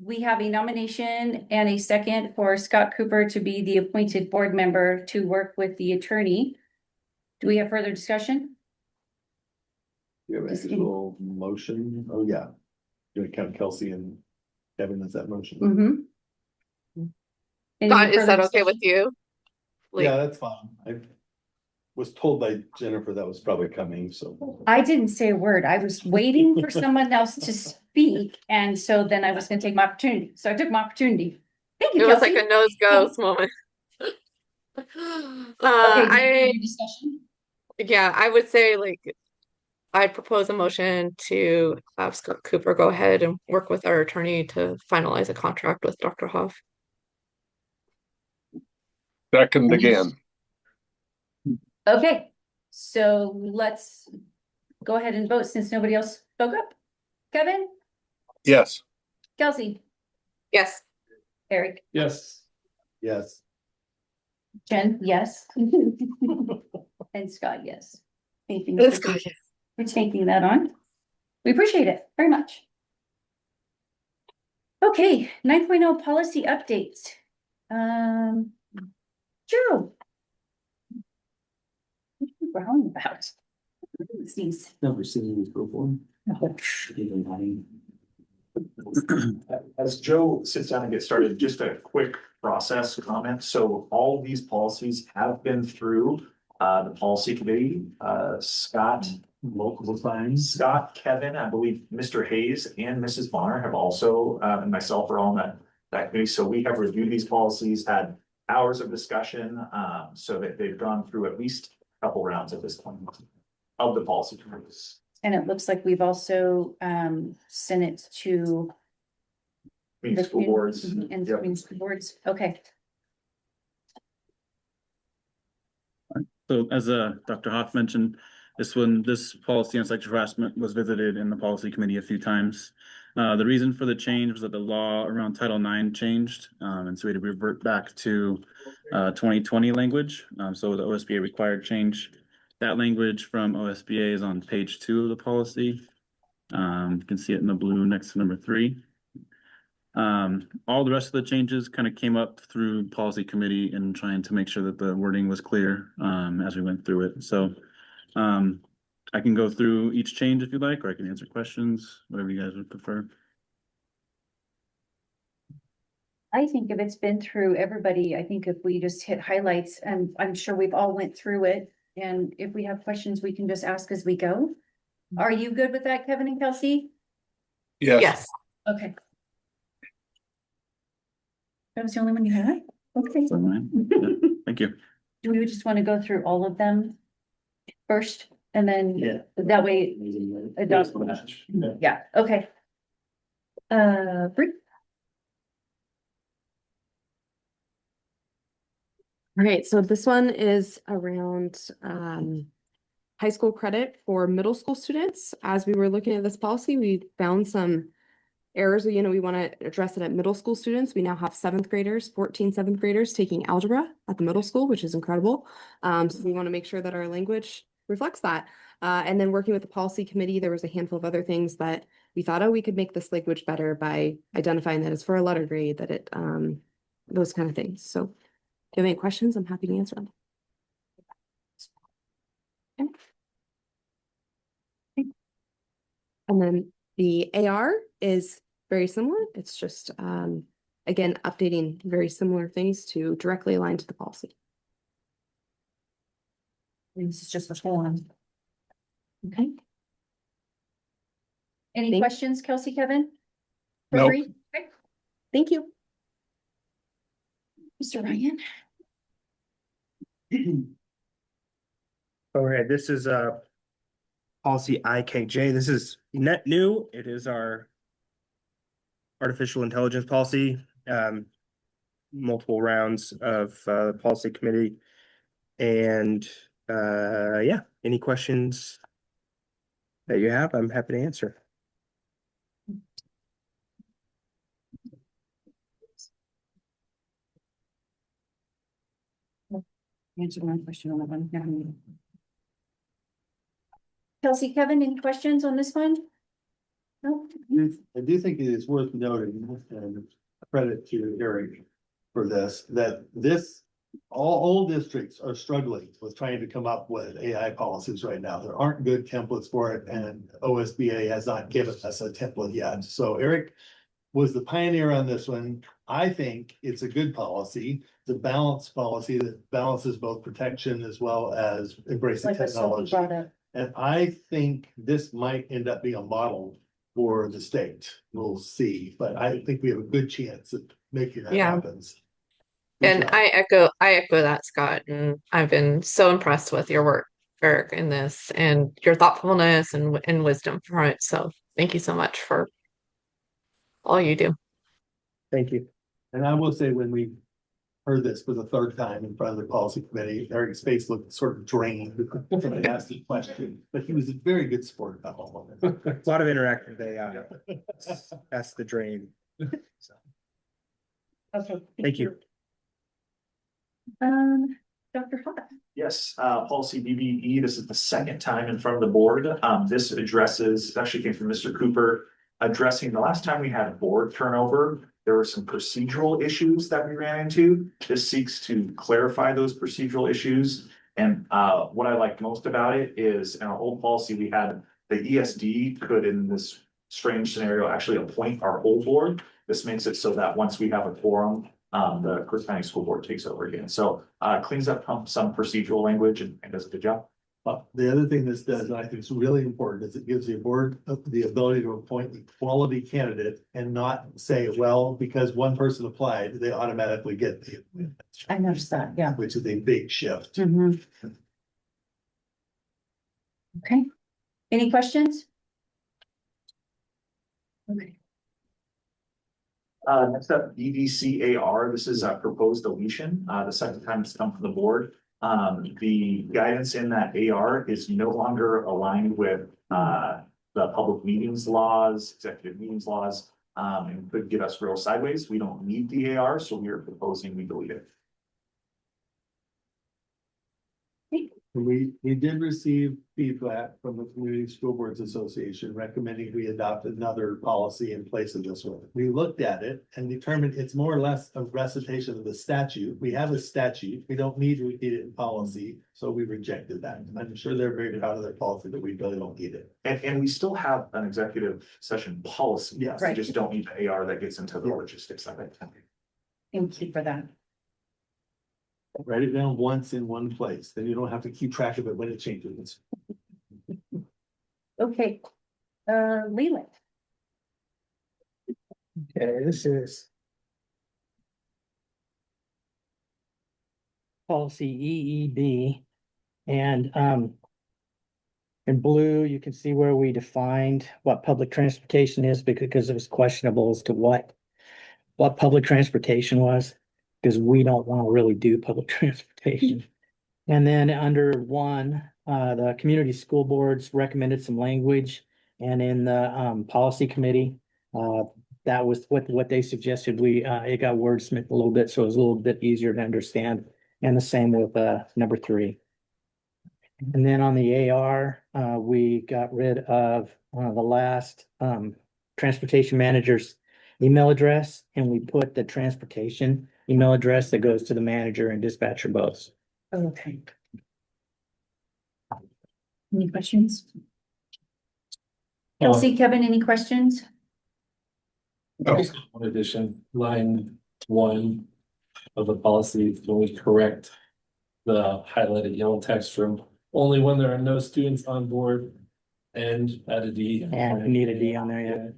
S1: we have a nomination and a second for Scott Cooper to be the appointed board member to work with the attorney. Do we have further discussion?
S9: You have an
S1: Just
S9: actual motion? Oh, yeah. You want to count Kelsey and Kevin as that motion?
S1: Mm-hmm.
S20: Scott, is that okay with you? Like,
S9: Yeah, that's fine. I was told by Jennifer that was probably coming, so.
S1: I didn't say a word. I was waiting for someone else to speak, and so then I was gonna take my opportunity. So I took my opportunity. Thank you,
S20: it was like
S1: Kelsey.
S20: a nose goes moment.
S1: Okay, discussion.
S20: Yeah, I would say like I'd propose a motion to have Scott Cooper go ahead and work with our attorney to finalize a contract with Dr. Hoff.
S6: Second again.
S1: Okay, so let's go ahead and vote since nobody else spoke up. Kevin,
S6: Yes.
S1: Kelsey,
S20: Yes.
S1: Eric,
S9: Yes. Yes.
S1: Jen, yes. And Scott, yes. Thank you,
S20: And
S1: Mr.
S20: Scott,
S1: Cooper,
S20: yes.
S1: for taking that on. We appreciate it very much. Okay, 9.0 policy updates. Joe. What are you growling about? These.
S9: Never seen these before.
S2: As Joe sits down and gets started, just a quick process comment. So all these policies have been through the policy committee. Scott,
S9: Multiple times.
S2: Scott, Kevin, I believe Mr. Hayes and Mrs. Bonner have also, and myself are on that committee. So we have reviewed these policies, had hours of discussion, so that they've gone through at least a couple rounds at this point of the policy committees.
S1: And it looks like we've also sent it to
S2: Community school boards.
S1: and
S2: Yep.
S1: community school boards. Okay.
S12: So as Dr. Hoff mentioned, this policy on sexual harassment was visited in the policy committee a few times. The reason for the change was that the law around Title IX changed, and so we had to revert back to 2020 language. So the OSBA required change. That language from OSBA is on page 2 of the policy. You can see it in the blue next to number 3. All the rest of the changes kind of came up through policy committee and trying to make sure that the wording was clear as we went through it. So I can go through each change if you like, or I can answer questions, whatever you guys would prefer.
S1: I think if it's been through everybody, I think if we just hit highlights, and I'm sure we've all went through it. And if we have questions, we can just ask as we go. Are you good with that, Kevin and Kelsey?
S6: Yes.
S20: Yes.
S1: Okay. That was the only one you had? Okay.
S12: Thank you.
S1: Do we just want to go through all of them first and then that way it does. Yeah, okay. Bree?
S4: All right, so this one is around high school credit for middle school students. As we were looking at this policy, we found some errors. We want to address it at middle school students. We now have 7th graders, 14 7th graders taking algebra at the middle school, which is incredible. So we want to make sure that our language reflects that. And then working with the policy committee, there was a handful of other things that we thought, oh, we could make this language better by identifying that it's for a letter grade, that it, those kind of things. So if you have any questions, I'm happy to answer them. Okay. And then the AR is very similar. It's just, again, updating very similar things to directly align to the policy.
S1: This is just a form. Okay. Any questions, Kelsey, Kevin? For
S6: Nope.
S1: Bree? Okay.
S4: Thank you.
S1: Mr. Ryan?
S22: All right, this is policy IKJ. This is net new. It is our artificial intelligence policy. Multiple rounds of the policy committee. And yeah, any questions that you have, I'm happy to answer.
S8: Answer one question on that one. Yeah.
S1: Kelsey, Kevin, any questions on this one? No?
S7: I do think it is worth noting, and credit to Eric for this, that all districts are struggling with trying to come up with AI policies right now. There aren't good templates for it, and OSBA has not given us a template yet. So Eric was the pioneer on this one. I think it's a good policy. It's a balanced policy that balances both protection as well as embracing
S1: Like what Sophie
S7: technology.
S1: brought up.
S7: And I think this might end up being a model for the state. We'll see, but I think we have a good chance of making that
S20: Yeah.
S7: happen.
S20: And I echo that, Scott, and I've been so impressed with your work, Eric, in this and your thoughtfulness and wisdom for it. So thank you so much for all you do.
S7: Thank you. And I will say, when we heard this for the third time in front of the policy committee, Eric's face looked sort of drained when I asked the question, but he was a very good sport about all of it.
S22: A lot of interactive AI. That's the drain.
S1: Okay.
S22: Thank you.
S1: Dr. Hott.
S2: Yes, policy BBE, this is the second time in front of the board. This addresses, it actually came from Mr. Cooper, addressing the last time we had board turnover, there were some procedural issues that we ran into. This seeks to clarify those procedural issues. And what I like most about it is, in our old policy, we had the ESD could, in this strange scenario, actually appoint our whole board. This makes it so that once we have a quorum, the Chris County School Board takes over again. So cleans up some procedural language and does a good job.
S7: The other thing this does, and I think is really important, is it gives the board the ability to appoint the quality candidate and not say, well, because one person applied, they automatically get the appointment.
S1: I noticed that, yeah.
S7: Which is a big shift.
S1: Okay. Any questions? Okay.
S2: Next up, BVCAR. This is a proposed deletion. The second time it's come from the board. The guidance in that AR is no longer aligned with the public meetings laws, executive meetings laws, and could get us real sideways. We don't need the AR, so we are proposing we delete it.
S7: We did receive feedback from the Community School Boards Association recommending we adopt another policy in place of this one. We looked at it and determined it's more or less a recitation of the statute. We have a statute. We don't need to repeat it in policy, so we rejected that. I'm sure they're very proud of their policy, but we really don't need it.
S2: And we still have an executive session policy.
S7: Yes.
S2: We just don't need the AR that gets into the logistics of it.
S1: Thank you for that.
S7: Write it down once in one place, then you don't have to keep track of it when it changes.
S1: Okay. Leland.
S5: Okay, this is policy EEB. And in blue, you can see where we defined what public transportation is because it was questionable as to what public transportation was, because we don't want to really do public transportation. And then under one, the community school boards recommended some language, and in the policy committee, that was what they suggested. It got wordsmithed a little bit, so it was a little bit easier to understand. And the same with number 3. And then on the AR, we got rid of the last transportation manager's email address, and we put the transportation email address that goes to the manager and dispatcher both.
S1: Okay. Any questions? Kelsey, Kevin, any questions?
S9: One addition, line 1 of the policy, when we correct the highlighted yellow text from only when there are no students on board and add a D.
S5: Yeah, we need a D on there, yeah.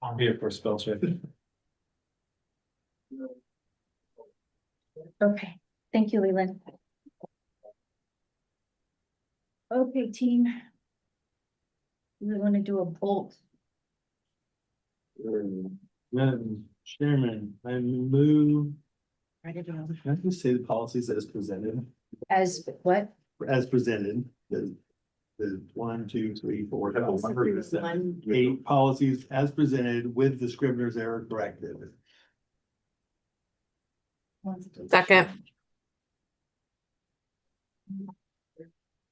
S9: I'm here for a spell check.
S1: Okay, thank you, Leland. Okay, team. We want to do a bolt.
S7: Madam Chairman, I move.
S1: Write it down.
S7: Can I just say the policies as presented?
S1: As what?
S7: As presented, the 1, 2, 3, 4, 5, 6, 7,
S1: One.
S7: 8 policies as presented with the Scrivener's error corrected.
S20: Second.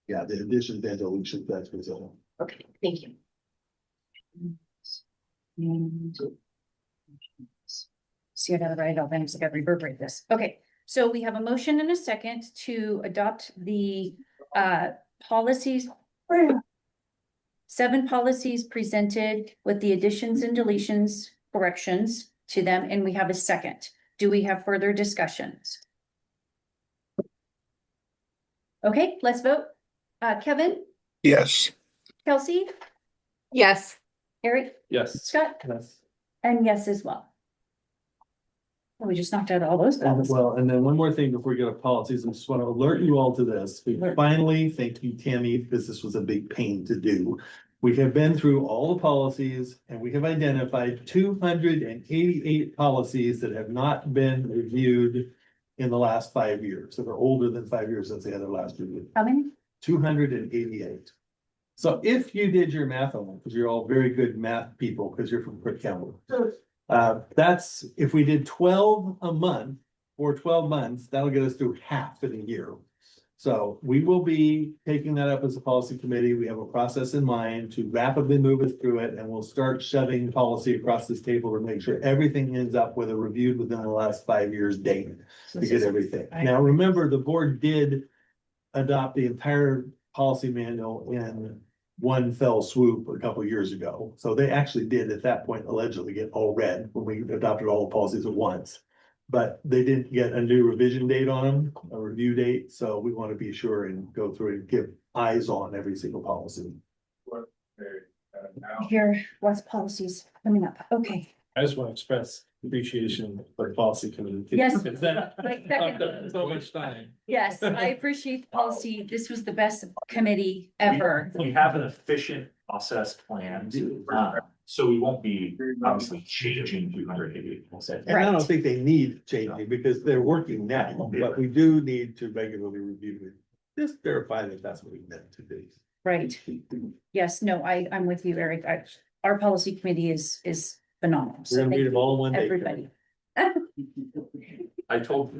S7: Yeah, the additions and deletions, that's what's on.
S1: Okay, thank you. And see, I gotta write it all down, because I gotta reverberate this. Okay, so we have a motion and a second to adopt the policies. 7 policies presented with the additions and deletions, corrections to them, and we have a second. Do we have further discussions? Okay, let's vote. Kevin,
S6: Yes.
S1: Kelsey,
S20: Yes.
S1: Eric,
S9: Yes.
S1: Scott,
S9: Yes.
S1: and yes as well. Well, we just knocked out all those balls.
S7: Well, and then one more thing before we go to policies, I just want to alert you all to this. We finally, thank you, Tammy, because this was a big pain to do. We have been through all the policies and we have identified 288 policies that have not been reviewed in the last 5 years, that are older than 5 years since they had their last review.
S1: How many?
S7: 288. So if you did your math on them, because you're all very good math people, because you're from Cook County. That's, if we did 12 a month for 12 months, that'll get us through half in a year. So we will be taking that up as a policy committee. We have a process in mind to rapidly move us through it, and we'll start shoving policy across this table to make sure everything ends up with a reviewed within the last 5 years date to get everything. Now, remember, the board did adopt the entire policy manual in one fell swoop a couple of years ago. So they actually did at that point allegedly get all read when we adopted all the policies at once. But they didn't get a new revision date on them, a review date, so we want to be sure and go through and give eyes on every single policy.
S1: Here, what's policies coming up? Okay.
S9: I just want to express appreciation for the policy committee.
S1: Yes.
S9: Because that
S1: Like second.
S9: took so much time.
S1: Yes, I appreciate the policy. This was the best committee ever.
S2: We have an efficient process planned, so we won't be obviously changing 288.
S7: And I don't think they need changing because they're working now, but we do need to regularly review it. Just verify that that's what we meant to do.
S1: Right. Yes, no, I'm with you, Eric. Our policy committee is phenomenal.
S7: We're gonna meet them all in one day.
S1: Everybody.
S2: I told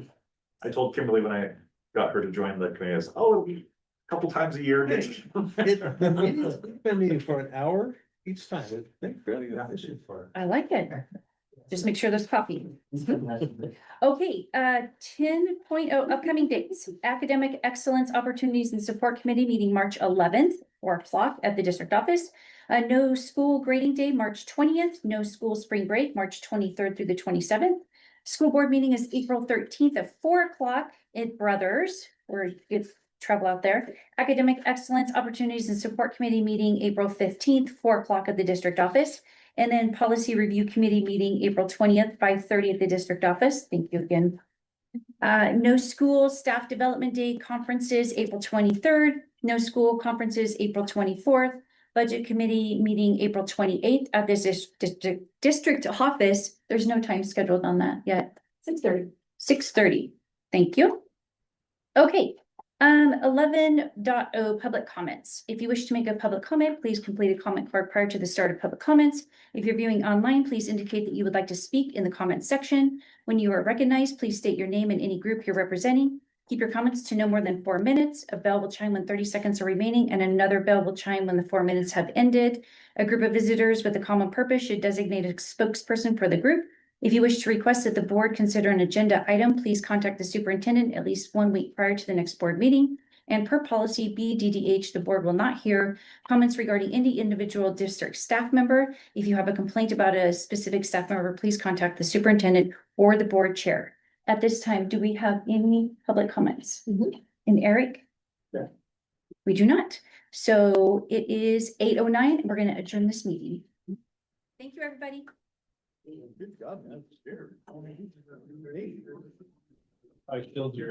S2: Kimberly when I got her to join the committee, I was, it'll be a couple times a year.
S7: The meeting's been meeting for an hour each time. It's been fairly efficient for.
S1: I like it. Just make sure there's coffee. Okay, 10.0 upcoming dates. Academic Excellence Opportunities and Support Committee meeting March 11th, 4 o'clock at the district office. No school grading day, March 20th. No school spring break, March 23rd through the 27th. School board meeting is April 13th at 4 o'clock at Brothers, where it's travel out there. Academic Excellence Opportunities and Support Committee meeting April 15th, 4 o'clock at the district office. And then Policy Review Committee meeting April 20th, 5:30 at the district office. Thank you again. No school staff development day conferences, April 23rd. No school conferences, April 24th. Budget Committee meeting April 28th at this district office. There's no time scheduled on that yet. 6:30. 6:30. Thank you. Okay. 11.0 public comments. If you wish to make a public comment, please complete a comment card prior to the start of public comments. If you're viewing online, please indicate that you would like to speak in the comment section. When you are recognized, please state your name and any group you're representing. Keep your comments to no more than 4 minutes. A bell will chime when 30 seconds are remaining, and another bell will chime when the 4 minutes have ended. A group of visitors with a common purpose should designate a spokesperson for the group. If you wish to request that the board consider an agenda item, please contact the superintendent at least 1 week prior to the next board meeting. And per policy BDDH, the board will not hear comments regarding any individual district staff member. If you have a complaint about a specific staff member, please contact the superintendent or the board chair. At this time, do we have any public comments? And Eric?
S7: Yeah.
S1: We do not. So it is 8:09. We're going to adjourn this meeting. Thank you, everybody.
S7: Good job, man. I killed your.